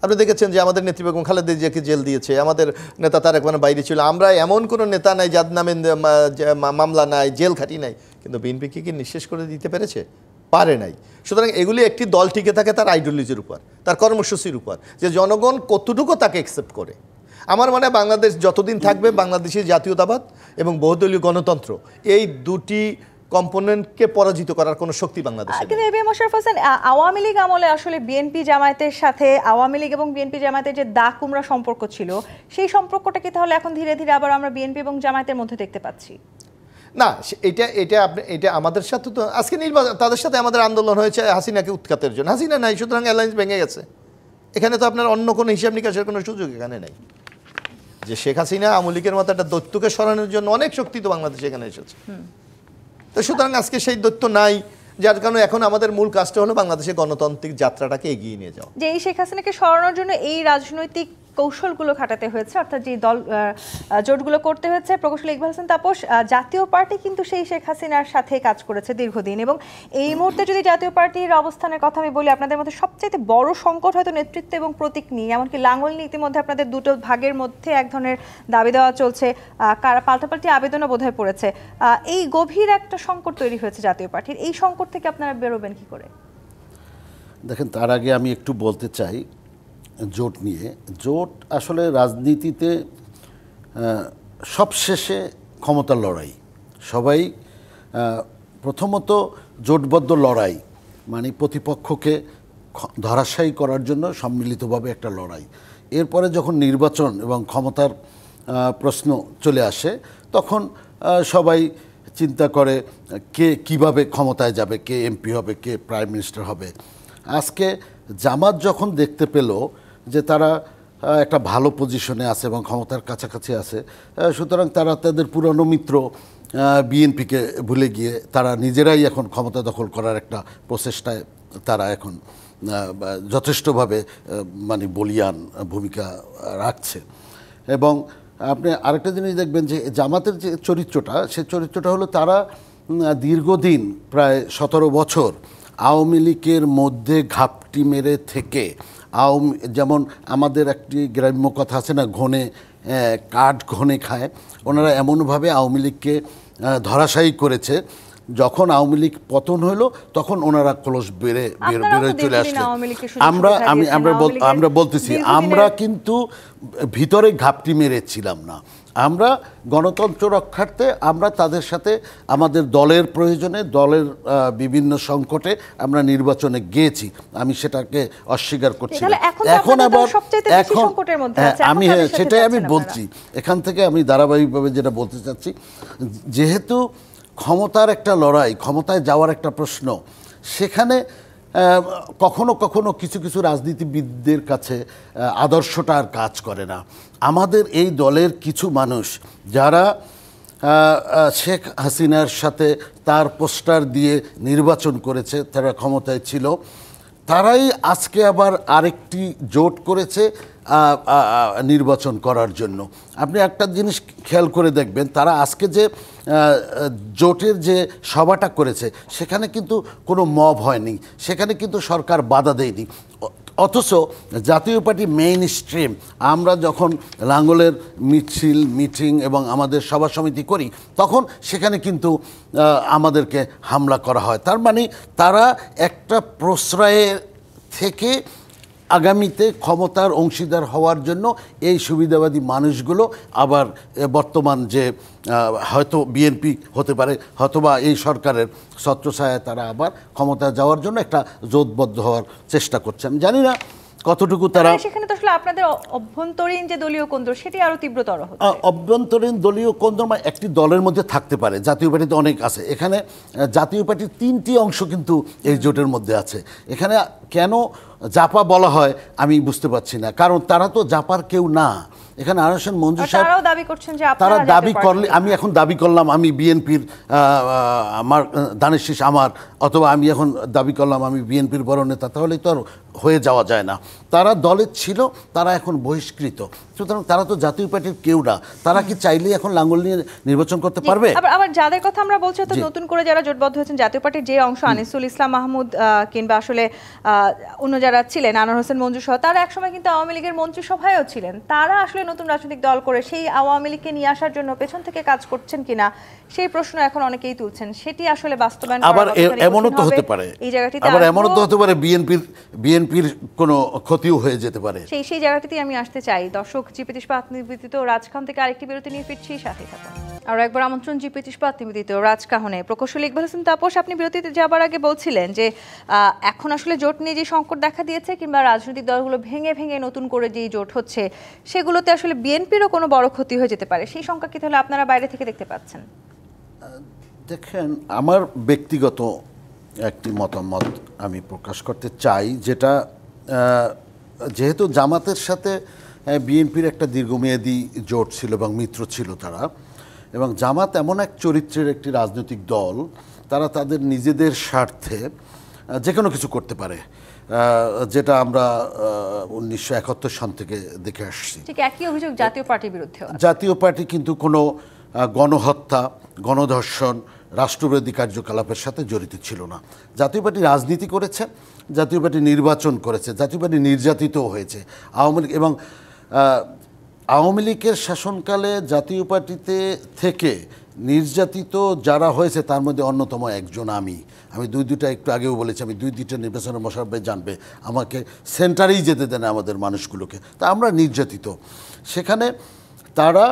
আপনি দেখেছেন যে আমাদের নেত্রী বেগম খালেদা জিয়াকে জেল দিয়েছে, আমাদের নেতা তারেক রহমান বাইরে ছিল। আমরা এমন কোনো নেতা নাই যার নামে মামলা নাই, জেল খাটি নাই, কিন্তু বিএনপিকে কি নিঃশেষ করে দিতে পেরেছে? পারে নাই। সুতরাং এগুলি একটি দল টিকে থাকে তার আইডিওলজির উপর, তার কর্মসূচির উপর, যে জনগণ কতটুকু তাকে অ্যাকসেপ্ট করে। আমার মনে হয় বাংলাদেশ যতদিন থাকবে, বাংলাদেশের জাতীয়তাবাদ এবং বহুদলীয় গণতন্ত্র এই দুটি কম্পোনেন্টকে পরাজিত করার কোনো শক্তি বাংলাদেশে নেই। কিন্তু A B M Mosharraf Hossain, Awami League আমলে আসলে বিএনপি জামায়াতের সাথে আওয়ামী লীগ এবং বিএনপি জামায়াতের যে দা কুমড়া সম্পর্ক ছিল সেই সম্পর্কটা কি তাহলে এখন ধীরে ধীরে আবার আমরা বিএনপি এবং জামায়াতের মধ্যে দেখতে পাচ্ছি? না, এটা আমাদের সাথে তো আজকে নির্বাচন, তাদের সাথে আমাদের আন্দোলন হয়েছে হাসিনাকে উৎখাতের জন্য। হাসিনা নাই, সুতরাং অ্যালায়েন্স ভেঙে গেছে। এখানে তো আপনার অন্য কোনো হিসাব নিকাশের কোনো সুযোগ এখানে নেই। যে শেখ হাসিনা আওয়ামী লীগের মতো একটা দৈত্যকে সরানোর জন্য অনেক শক্তি তো বাংলাদেশে এখানে এসেছে। তো সুতরাং আজকে সেই দৈত্য নাই, যার কারণে এখন আমাদের মূল কাজটা হলো বাংলাদেশের গণতান্ত্রিক যাত্রাটাকে এগিয়ে নিয়ে যাওয়া। যে এই শেখ হাসিনাকে সরানোর জন্য এই রাজনৈতিক কৌশলগুলো খাটাতে হয়েছে, অর্থাৎ যে দল জোটগুলো করতে হয়েছে। প্রকৌশলী ইকবাল হোসেন তাপস, জাতীয় পার্টি কিন্তু সেই শেখ হাসিনার সাথে কাজ করেছে দীর্ঘদিন, এবং এই মুহূর্তে যদি জাতীয় পার্টির অবস্থানের কথা আমি বলি, আপনাদের মধ্যে সবচাইতে বড় সংকট হয়তো নেতৃত্ব এবং প্রতীক নিয়ে। এমনকি লাঙ্গল নিয়ে ইতিমধ্যে আপনাদের দুটো ভাগের মধ্যে এক ধরনের দাবি দেওয়া চলছে, পাল্টাপাল্টি আবেদনও বোধহয় পড়েছে। এই গভীর একটা সংকট তৈরি হয়েছে জাতীয় পার্টির, এই সংকট থেকে আপনারা বেরোবেন কি করে? দেখেন, তার আগে আমি একটু বলতে চাই জোট নিয়ে। জোট আসলে রাজনীতিতে সবশেষে ক্ষমতার লড়াই। সবাই প্রথমত জোটবদ্ধ লড়াই, মানে প্রতিপক্ষকে ধরাশায়ী করার জন্য সম্মিলিতভাবে একটা লড়াই। এরপরে যখন নির্বাচন এবং ক্ষমতার প্রশ্ন চলে আসে, তখন সবাই চিন্তা করে কে কিভাবে ক্ষমতায় যাবে, কে এমপি হবে, কে প্রাইম মিনিস্টার হবে। আজকে জামাত যখন দেখতে পেল যে তারা একটা ভালো পজিশনে আছে এবং ক্ষমতার কাছাকাছি আছে, সুতরাং তারা তাদের পুরনো মিত্র বিএনপিকে ভুলে গিয়ে তারা নিজেরাই এখন ক্ষমতা দখল করার একটা প্রচেষ্টায় তারা এখন যথেষ্টভাবে মানে বলিয়ান ভূমিকা রাখছে। এবং আপনি আরেকটা জিনিস দেখবেন যে জামাতের যে চরিত্রটা, সে চরিত্রটা হলো তারা দীর্ঘদিন প্রায় 17 বছর আওয়ামী লীগের মধ্যে ঘাপটি মেরে থেকে যেমন আমাদের একটি গ্রাম্য কথা আছে না, ঘনে কাঠ ঘনে খায়, ওনারা এমনভাবে আওয়ামী লীগকে ধরাশায়ী করেছে, যখন আওয়ামী লীগ পতন হলো তখন ওনারা ক্লোজ বেরোয় চলে আসছে। আমরা বলতেছি আমরা কিন্তু ভিতরে ঘাপটি মেরেছিলাম না, আমরা গণতন্ত্র রক্ষার্থে আমরা তাদের সাথে আমাদের দলের প্রয়োজনে, দলের বিভিন্ন সংকটে আমরা নির্বাচনে গিয়েছি, আমি সেটাকে অস্বীকার করছি না। এখন আবার আমি সেটাই আমি বলছি, এখান থেকে আমি ধারাবাহিকভাবে যেটা বলতে চাচ্ছি, যেহেতু ক্ষমতার একটা লড়াই, ক্ষমতায় যাওয়ার একটা প্রশ্ন, সেখানে কখনো কখনো কিছু কিছু রাজনীতিবিদদের কাছে আদর্শটা আর কাজ করে না। আমাদের এই দলের কিছু মানুষ যারা শেখ হাসিনার সাথে তার পোস্টার দিয়ে নির্বাচন করেছে, তারা ক্ষমতায় ছিল, তারাই আজকে আবার আরেকটি জোট করেছে নির্বাচন করার জন্য। আপনি একটা জিনিস খেয়াল করে দেখবেন, তারা আজকে যে জোটের যে সভাটা করেছে সেখানে কিন্তু কোনো মব হয়নি, সেখানে কিন্তু সরকার বাধা দেয়নি। অথচ জাতীয় পার্টি মেইন স্ট্রিম, আমরা যখন লাঙ্গলের মিছিল, মিটিং এবং আমাদের সভা সমিতি করি তখন সেখানে কিন্তু আমাদেরকে হামলা করা হয়। তার মানে তারা একটা প্রশ্রয়ের থেকে আগামীতে ক্ষমতার অংশীদার হওয়ার জন্য এই সুবিধাবাদী মানুষগুলো আবার বর্তমান যে হয়তো বিএনপি হতে পারে, হয়তোবা এই সরকারের ছত্রছায়ায় তারা আবার ক্ষমতায় যাওয়ার জন্য একটা জোটবদ্ধ হওয়ার চেষ্টা করছে। আমি জানি না কতটুকু তারা, সেখানে তো আসলে আপনাদের অভ্যন্তরীণ যে দলীয় কোন্দল সেটি আরো তীব্রতর হচ্ছে। অভ্যন্তরীণ দলীয় কোন্দল মানে একটি দলের মধ্যে থাকতে পারে, জাতীয় পার্টিতে অনেক আছে, এখানে জাতীয় পার্টির 3টি অংশ কিন্তু এই জোটের মধ্যে আছে। এখানে কেন জাপা বলা হয় আমি বুঝতে পারছি না, কারণ তারা তো জাপার কেউ না। এখানে আনোয়ার হোসেন মঞ্জু সাহেব দাবি করছেন যে তারা দাবি করলে, আমি এখন দাবি করলাম আমি বিএনপির আমার দানের শীষ আমার, অথবা আমি এখন দাবি করলাম আমি বিএনপির বড় নেতা, তাহলে তো আর হয়ে যাওয়া যায় না। তারা দলে ছিল, তারা এখন বহিষ্কৃত, সুতরাং তারা তো জাতীয় পার্টির কেউ না। তারা কি চাইলে এখন লাঙ্গল নিয়ে নির্বাচন করতে পারবে? আবার যাদের কথা আমরা বলছি তো নতুন করে যারা জোটবদ্ধ হয়েছেন, জাতীয় পার্টির যে অংশ আনিসুল ইসলাম মাহমুদ কিংবা আসলে অন্য যারা ছিলেন আনোয়ার হোসেন মঞ্জু সহ, তারা একসময় কিন্তু আওয়ামী লীগের মন্ত্রিসভায়ও ছিলেন। তারা আসলে নতুন রাজনৈতিক দল করে সেই আওয়ামী লীগকে নিয়ে আসার জন্য পেছন থেকে কাজ করছেন কিনা সেই প্রশ্ন এখন অনেকেই তুলছেন। সেটি আসলে বাস্তবায়ন করা আবার এমনও তো হতে পারে, এই জায়গাটিতে আবার এমনও তো হতে পারে বিএনপির কোনো ক্ষতিও হয়ে যেতে পারে। সেই জায়গাটিতেই আমি আসতে চাই। দর্শক, জিপি তিশপাত নিবেদিত রাজকাহন থেকে আরেকটি বিরতি নিয়ে ফিরছি, সাথে থাকুন। আর একবার আমন্ত্রণ জিপি তিশপাত নিবেদিত রাজকাহনে। প্রকৌশলী ইকবাল হোসেন তাপস, আপনি বিরতিতে যাবার আগে বলছিলেন যে এখন আসলে জোট নিয়ে যে সংকট দেখা দিয়েছে কিংবা রাজনৈতিক দলগুলো ভেঙে ভেঙে নতুন করে যে জোট হচ্ছে সেগুলোতে আসলে বিএনপিরও কোনো বড় ক্ষতি হয়ে যেতে পারে, সেই সংখ্যা কি তাহলে আপনারা বাইরে থেকে দেখতে পাচ্ছেন? দেখেন, আমার ব্যক্তিগত একটি মতামত আমি প্রকাশ করতে চাই, যেটা যেহেতু জামাতের সাথে বিএনপির একটা দীর্ঘমেয়াদী জোট ছিল এবং মিত্র ছিল তারা, এবং জামাত এমন এক চরিত্রের একটি রাজনৈতিক দল, তারা তাদের নিজেদের স্বার্থে যে কোনো কিছু করতে পারে, যেটা আমরা 1971 সন থেকে দেখে আসছি। ঠিক একই অভিযোগ জাতীয় পার্টির বিরুদ্ধে। জাতীয় পার্টি কিন্তু কোনো গণহত্যা, গণধর্ষণ, রাষ্ট্রবিরোধী কার্যকলাপের সাথে জড়িত ছিল না। জাতীয় পার্টি রাজনীতি করেছে, জাতীয় পার্টি নির্বাচন করেছে, জাতীয় পার্টি নির্যাতিতও হয়েছে। আওয়ামী লীগ এবং আওয়ামী লীগের শাসনকালে জাতীয় পার্টিতে থেকে নির্যাতিত যারা হয়েছে তার মধ্যে অন্যতম একজন আমি দুইটা একটু আগেও বলেছি, আমি দুইটা নির্বাচনের মোশাররফ জানবে, আমাকে সেন্টারেই যেতে দেন আমাদের মানুষগুলোকে, তা আমরা নির্যাতিত। সেখানে তারা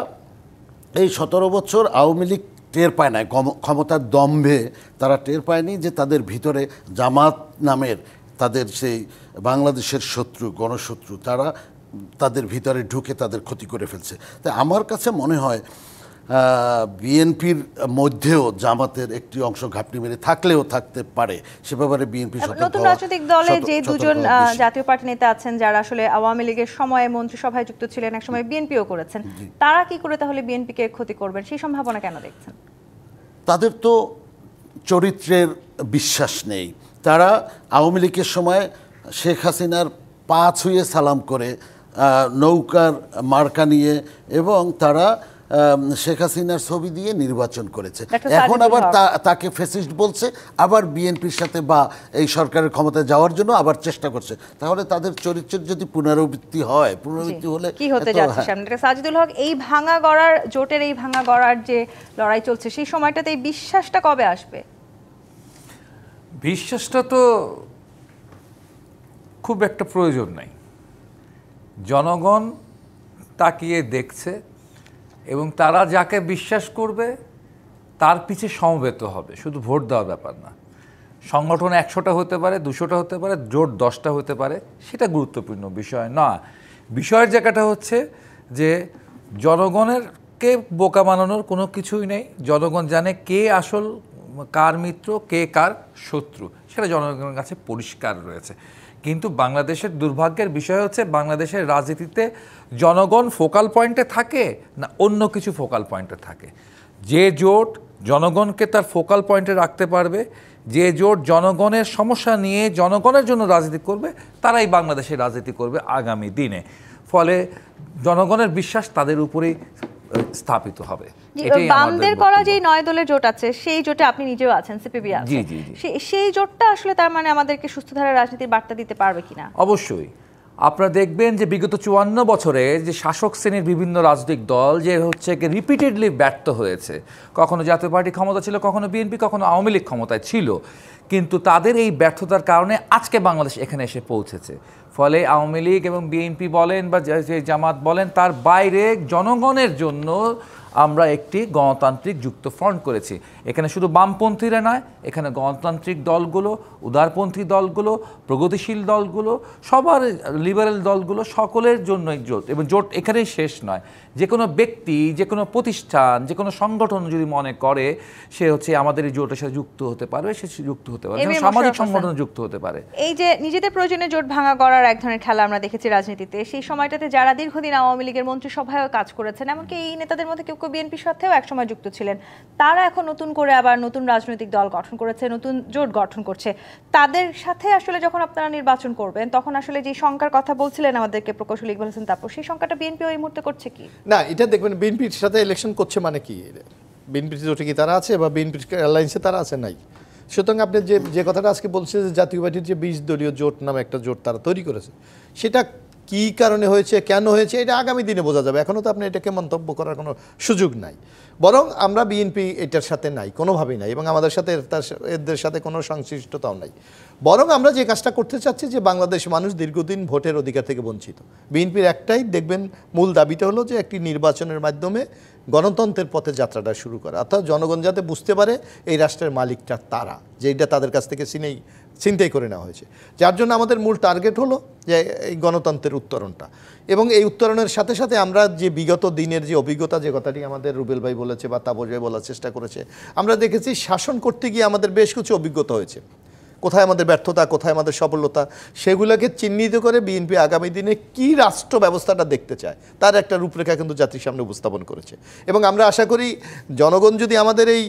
এই 17 বছর আওয়ামী লীগ টের পায় না, ক্ষমতার দম্ভে তারা টের পায়নি যে তাদের ভিতরে জামাত নামের তাদের সেই বাংলাদেশের শত্রু, গণশত্রু, তারা তাদের ভিতরে ঢুকে তাদের ক্ষতি করে ফেলছে। তাই আমার কাছে মনে হয় বিএনপির মধ্যেও জামাতের একটি অংশ ঘাপটি মেরে থাকলেও থাকতে পারে, সে ব্যাপারে বিএনপি নতুন রাজনৈতিক দলে যে দুজন জাতীয় পার্টি নেতা আছেন যারা আসলে আওয়ামী লীগের সময়ে মন্ত্রিসভায় যুক্ত ছিলেন, এক সময় বিএনপিও করেছেন, তারা কি করে তাহলে বিএনপিকে ক্ষতি করবেন, সেই সম্ভাবনা কেন দেখছেন? তাদের তো চরিত্রের বিশ্বাস নেই। তারা আওয়ামী লীগের সময় শেখ হাসিনার পা ছুঁয়ে সালাম করে নৌকার মার্কা নিয়ে, এবং তারা শেখ হাসিনার ছবি দিয়ে নির্বাচন করেছে। এখন আবার তাকে ফ্যাসিস্ট বলছে, আবার বিএনপির সাথে বা এই সরকারের ক্ষমতায় যাওয়ার জন্য আবার চেষ্টা করছে। তাহলে তাদের চরিত্রের যদি পুনরাবৃত্তি হয়, পুনরাবৃত্তি হলে কি হতে যাচ্ছে সামনে? সাজিদুল হক, এই ভাঙা গড়ার জোটের এই ভাঙা গড়ার যে লড়াই চলছে, সেই সময়টাতে এই বিশ্বাসটা কবে আসবে? বিশ্বাসটা তো খুব একটা প্রয়োজন নাই। জনগণ তাকিয়ে দেখছে এবং তারা যাকে বিশ্বাস করবে তার পিছে সমবেত হবে। শুধু ভোট দেওয়ার ব্যাপার না, সংগঠন 100টা হতে পারে, 200টা হতে পারে, জোট 10টা হতে পারে, সেটা গুরুত্বপূর্ণ বিষয় না। বিষয়ের জায়গাটা হচ্ছে যে জনগণেরকে বোকা বানানোর কোনো কিছুই নেই। জনগণ জানে কে আসল, কার মিত্র, কে কার শত্রু, সেটা জনগণের কাছে পরিষ্কার রয়েছে। কিন্তু বাংলাদেশের দুর্ভাগ্যের বিষয় হচ্ছে বাংলাদেশের রাজনীতিতে জনগণ ফোকাল পয়েন্টে থাকে না অন্য কিছু ফোকাল পয়েন্টে থাকে। যে জোট জনগণকে তার ফোকাল পয়েন্টে রাখতে পারবে, যে জোট জনগণের সমস্যা নিয়ে জনগণের জন্য রাজনীতি করবে, তারাই বাংলাদেশের রাজনীতি করবে আগামী দিনে। ফলে জনগণের বিশ্বাস তাদের উপরেই স্থাপিত হবে। বামদের করা যে 9 দলের জোট আছে, সেই জোটে আপনি নিজেও আছেন, সিপিবি আছে, সেই জোটটা আসলে তার মানে আমাদেরকে সুস্থধারার রাজনীতির বার্তা দিতে পারবে কিনা? অবশ্যই। আপনারা দেখবেন যে বিগত 54 বছরে যে শাসক শ্রেণীর বিভিন্ন রাজনৈতিক দল যে হচ্ছে রিপিটেডলি ব্যর্থ হয়েছে, কখনো জাতীয় পার্টি ক্ষমতা ছিল, কখনো বিএনপি, কখনো আওয়ামী লীগ ক্ষমতায় ছিল, কিন্তু তাদের এই ব্যর্থতার কারণে আজকে বাংলাদেশ এখানে এসে পৌঁছেছে। ফলে আওয়ামী লীগ এবং বিএনপি বলেন বা জামাত বলেন, তার বাইরে জনগণের জন্য আমরা একটি গণতান্ত্রিক যুক্ত ফ্রন্ট করেছি। এখানে শুধু বামপন্থীরা নয়, এখানে গণতান্ত্রিক দলগুলো, উদারপন্থী দলগুলো, প্রগতিশীল দলগুলো, সবার লিবারেল দলগুলো, সকলের জন্য এক জোট। এবং জোট এখানেই শেষ নয়। যে কোনো ব্যক্তি, যে কোনো প্রতিষ্ঠান, যে কোনো সংগঠন যদি মনে করে সে হচ্ছে আমাদের এই জোটের সাথে যুক্ত হতে পারবে, সে যুক্ত হতে পারে, সামাজিক সংগঠন যুক্ত হতে পারে। এই যে নিজেদের প্রয়োজনে জোট ভাঙা করার এক ধরনের খেলা আমরা দেখেছি রাজনীতিতে, সেই সময়টাতে যারা দীর্ঘদিন আওয়ামী লীগের মন্ত্রিসভায়ও কাজ করেছেন, এমনকি এই নেতাদের মধ্যে কেউ বিএনপির সাথেও একসময় যুক্ত ছিলেন, তারা এখন নতুন করে আবার নতুন রাজনৈতিক দল গঠন করেছে, নতুন জোট গঠন করছে। তাদের সাথে আসলে যখন আপনারা নির্বাচন করবেন, তখন আসলে যে সংখ্যার কথা বলছিলেন আমাদেরকে প্রকৌশলী ইকবাল হোসেন তাপস, সেই সংখ্যাটা বিএনপি এই মুহূর্তে করছে কি না? এটা দেখবেন বিএনপির সাথে ইলেকশন করছে মানে কি, বিএনপির জোটে কি তারা আছে বা বিএনপির অ্যালায়েন্সে তারা আছে? নাই। সুতরাং আপনি যে কথাটা আজকে বলছেন যে জাতীয় পার্টির যে 20 দলীয় জোট নামে একটা জোট তারা তৈরি করেছে, সেটা কি কারণে হয়েছে, কেন হয়েছে, এটা আগামী দিনে বোঝা যাবে। এখনও তো আপনি এটাকে মন্তব্য করার কোনো সুযোগ নাই। বরং আমরা বিএনপি এটার সাথে নাই, কোনোভাবেই নাই, এবং আমাদের সাথে এদের সাথে কোনো সংশ্লিষ্টতাও নাই। বরং আমরা যে কাজটা করতে চাচ্ছি যে বাংলাদেশ মানুষ দীর্ঘদিন ভোটের অধিকার থেকে বঞ্চিত। বিএনপির একটাই দেখবেন মূল দাবিটা হলো যে একটি নির্বাচনের মাধ্যমে গণতন্ত্রের পথে যাত্রাটা শুরু করা, অর্থাৎ জনগণ যাতে বুঝতে পারে এই রাষ্ট্রের মালিকটা তারা, যেটা তাদের কাছ থেকে চিন্তাই করে নেওয়া হয়েছে। যার জন্য আমাদের মূল টার্গেট হলো যে এই গণতন্ত্রের উত্তরণটা, এবং এই উত্তরণের সাথে সাথে আমরা যে বিগত দিনের যে অভিজ্ঞতা, যে কথাটি আমাদের রুবেল ভাই বলেছে বা তাপস ভাই বলার চেষ্টা করেছে, আমরা দেখেছি শাসন করতে গিয়ে আমাদের বেশ কিছু অভিজ্ঞতা হয়েছে। কোথায় আমাদের ব্যর্থতা, কোথায় আমাদের সফলতা, সেগুলোকে চিহ্নিত করে বিএনপি আগামী দিনে কি রাষ্ট্র ব্যবস্থাটা দেখতে চায় তার একটা রূপরেখা কিন্তু জাতির সামনে উপস্থাপন করেছে। এবং আমরা আশা করি জনগণ যদি আমাদের এই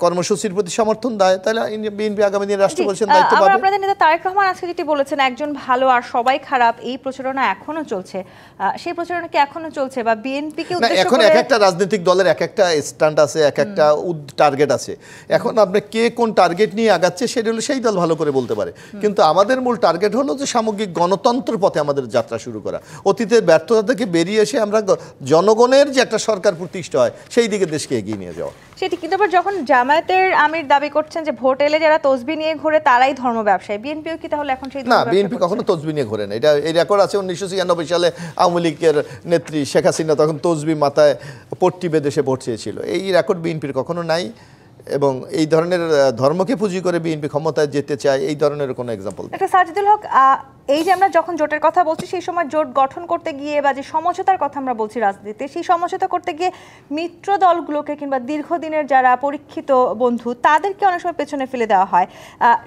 কর্মসূচির প্রতি সমর্থন দেয়, তাহলে বিএনপি আগামী দিনে রাষ্ট্র পরিচালনার দায়িত্ব পাবে। আপনাদের নেতা তারেক রহমান আজকে যেটি বলেছেন, একজন ভালো আর সবাই খারাপ, এই প্রচারণা এখনো চলছে, সেই প্রচারণা কি এখনো চলছে বা বিএনপিকে উদ্দেশ্য এখন করে? এক একটা রাজনৈতিক দলের এক একটা স্ট্যান্ড আছে, এক একটা টার্গেট আছে। এখন আপনি কে কোন টার্গেট নিয়ে আগাচ্ছে সেটা হলো সেই দল ভালো করে বলতে পারে, কিন্তু আমাদের মূল টার্গেট হলো যে সামগ্রিক গণতন্ত্রের পথে আমাদের যাত্রা শুরু করা। অতীতের ব্যর্থতা থেকে বেরিয়ে এসে আমরা জনগণের যে একটা সরকার প্রতিষ্ঠা হয় সেই দিকে দেশকে এগিয়ে নিয়ে যাওয়া। সেটি কিন্তু আবার যখন জামায়াতের আমির দাবি করছেন যে ভোট এলে যারা তসবি নিয়ে ঘুরে তারাই ধর্ম ব্যবসায়ী, বিএনপিও কি তাহলে এখন সেই? না, বিএনপি কখনো তসবি নিয়ে ঘোরে না। এটা এই রেকর্ড আছে 1996 সালে আওয়ামী লীগের নেত্রী শেখ হাসিনা তখন তসবি মাথায় পট্টি বেঁধে সে ভোট চেয়েছিল, এই রেকর্ড বিএনপির কখনো নাই। এবং এই ধরনের ধর্মকে পুঁজি করে বিএনপি ক্ষমতায় যেতে চায়, এই ধরনের কোনো এক্সাম্পল। একটা সাজিদুল হক, এই যে আমরা যখন জোটের কথা বলছি সেই সময় জোট গঠন করতে গিয়ে বা যে সমঝোতার কথা আমরা বলছি রাজনীতিতে, সেই সমঝোতা করতে গিয়ে মিত্র দলগুলোকে কিংবা দীর্ঘদিনের যারা পরীক্ষিত বন্ধু তাদেরকে অনেক সময় পেছনে ফেলে দেওয়া হয়।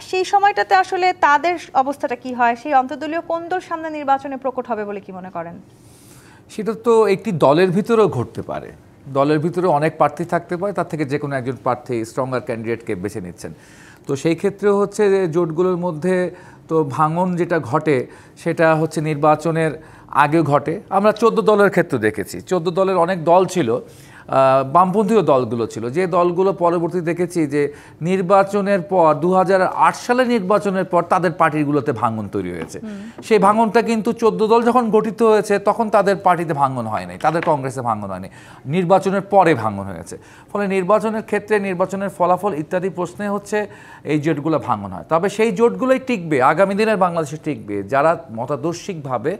সেই সময়টাতে আসলে তাদের অবস্থাটা কি হয়? সেই অন্তর্দলীয় কোন্দল সামনে নির্বাচনে প্রকট হবে বলে কি মনে করেন? সেটা তো একটি দলের ভিতরেও ঘটতে পারে। দলের ভিতরে অনেক প্রার্থী থাকতে পারে, তার থেকে যে কোনো একজন প্রার্থী স্ট্রঙ্গার ক্যান্ডিডেটকে বেছে নিচ্ছেন। তো সেই ক্ষেত্রে হচ্ছে যে জোটগুলোর মধ্যে তো ভাঙন যেটা ঘটে সেটা হচ্ছে নির্বাচনের আগে ঘটে। আমরা 14 দলের ক্ষেত্রে দেখেছি, 14 দলের অনেক দল ছিল, বামপন্থীয় দলগুলো ছিল, যে দলগুলো পরবর্তী দেখেছি যে নির্বাচনের পর 2008 সালের নির্বাচনের পর তাদের পার্টিগুলোতে ভাঙন তৈরি হয়েছে। সেই ভাঙনটা কিন্তু 14 দল যখন গঠিত হয়েছে তখন তাদের পার্টিতে ভাঙন হয় নাই, তাদের কংগ্রেসে ভাঙন হয়নি, নির্বাচনের পরে ভাঙন হয়েছে। ফলে নির্বাচনের ক্ষেত্রে নির্বাচনের ফলাফল ইত্যাদি প্রশ্নে হচ্ছে এই জোটগুলো ভাঙন হয়। তবে সেই জোটগুলোই টিকবে, আগামী দিনের বাংলাদেশে টিকবে যারা মতাদর্শিকভাবে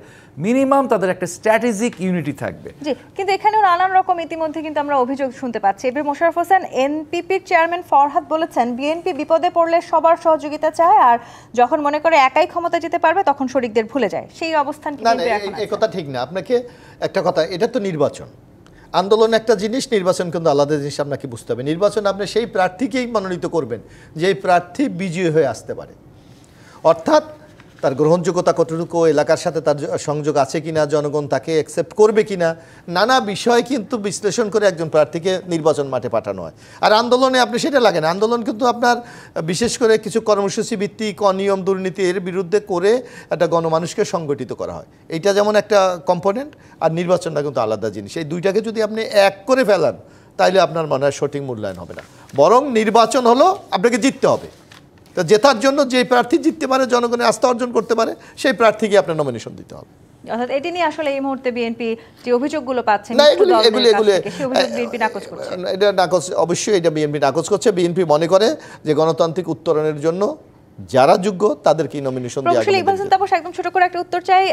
মিনিমাম তাদের একটা স্ট্র্যাটেজিক ইউনিটি থাকবে। জি, কিন্তু এখানেও নানান রকম ইতিমধ্যে কিন্তু আমরা অভিযোগ শুনতে পাচ্ছি। এবার মোশাররফ হোসেন এনপিপির চেয়ারম্যান ফরহাদ বলেছেন বিএনপি বিপদে পড়লে সবার সহযোগিতা চায়, আর যখন মনে করে একাই ক্ষমতা যেতে পারবে তখন শরিকদের ভুলে যায়। সেই অবস্থান কি এই কথা ঠিক না। আপনাকে একটা কথা, এটা তো নির্বাচন, আন্দোলন একটা জিনিস, নির্বাচন কিন্তু আলাদা জিনিস। আপনাকে বুঝতে হবে নির্বাচন আপনি সেই প্রার্থীকেই মনোনীত করবেন যে প্রার্থী বিজয়ী হয়ে আসতে পারে, অর্থাৎ তার গ্রহণযোগ্যতা কতটুকু, এলাকার সাথে তার সংযোগ আছে কিনা, জনগণ তাকে অ্যাকসেপ্ট করবে কিনা, নানা বিষয় কিন্তু বিশ্লেষণ করে একজন প্রার্থীকে নির্বাচন মাঠে পাঠানো হয়। আর আন্দোলনে আপনি সেটা লাগে না, আন্দোলন কিন্তু আপনার বিশেষ করে কিছু কর্মসূচি ভিত্তিক অনিয়ম দুর্নীতি এর বিরুদ্ধে করে একটা গণমানুষকে সংগঠিত করা হয়, এইটা যেমন একটা কম্পোনেন্ট, আর নির্বাচনটা কিন্তু আলাদা জিনিস। এই দুইটাকে যদি আপনি এক করে ফেলান তাহলে আপনার মনে হয় সঠিক মূল্যায়ন হবে না। বরং নির্বাচন হলো আপনাকে জিততে হবে, তো জেতার জন্য যে প্রার্থী জিততে পারে, জনগণের আস্থা অর্জন করতে পারে, সেই প্রার্থীকে আপনার নমিনেশন দিতে হবে। অর্থাৎ এটি নিয়ে আসলে এই মুহূর্তে বিএনপি যে অভিযোগগুলো পাচ্ছে না, এগুলি বিএনপি নাকচ করছে। এটা নাকচ, অবশ্যই এটা বিএনপি নাকচ করছে। বিএনপি মনে করে যে গণতান্ত্রিক উত্তরণের জন্য যারা যোগ্য তাদেরকে নমিনেশন দেওয়া। প্রকৌশলী ইকবাল হোসেন তাপস, একদম ছোট করে একটা উত্তর চাই।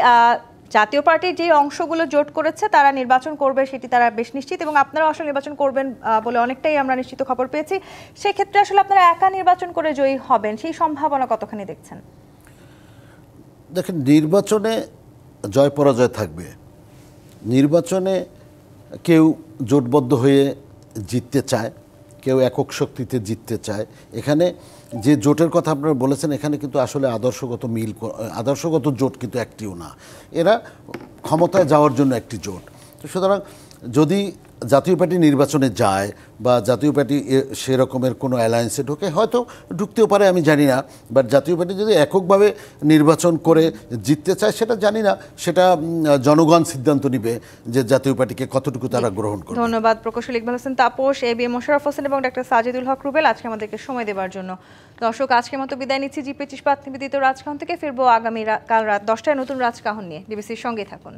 জাতীয় পার্টির যে অংশগুলো জোট করেছে তারা নির্বাচন করবে সেটি তারা বেশ নিশ্চিত, এবং আপনারাও আসলে নির্বাচন করবেন বলে অনেকটাই আমরা নিশ্চিত খবর পেয়েছি। সেই ক্ষেত্রে আসলে আপনারা একা নির্বাচন করে জয়ী হবেন, সেই সম্ভাবনা কতখানি দেখছেন? দেখেন, নির্বাচনে জয় পরাজয় থাকবে। নির্বাচনে কেউ জোটবদ্ধ হয়ে জিততে চায়, কেউ একক শক্তিতে জিততে চায়। এখানে যে জোটের কথা আপনারা বলেছেন, এখানে কিন্তু আসলে আদর্শগত জোট কিন্তু একটিও না, এরা ক্ষমতায় যাওয়ার জন্য একটি জোট। সুতরাং যদি জাতীয় পার্টি নির্বাচনে যায় বা জাতীয় পার্টি সেরকমের কোনো অ্যালায়েন্সে ঢোকে, হয়তো ঢুকতেও পারে, আমি জানি না। বাট জাতীয় পার্টি যদি এককভাবে নির্বাচন করে জিততে চায় সেটা জানি না, সেটা জনগণ সিদ্ধান্ত নিবে যে জাতীয় পার্টিকে কতটুকু তারা গ্রহণ করে। ধন্যবাদ প্রকৌশলী ইকবাল হোসেন তাপস, এ.বি.এম. মোশাররফ হোসেন এবং ডাক্তার সাজিদুল হক রুবেল আজকে আমাদেরকে সময় দেওয়ার জন্য। দর্শক, আজকের মতো বিদায় নিচ্ছি জি25 নিবেদিত রাজকাহন থেকে। ফিরবো আগামী কাল রাত 10টায় নতুন রাজকাহন নিয়ে। ডিবিসির সঙ্গেই থাকুন।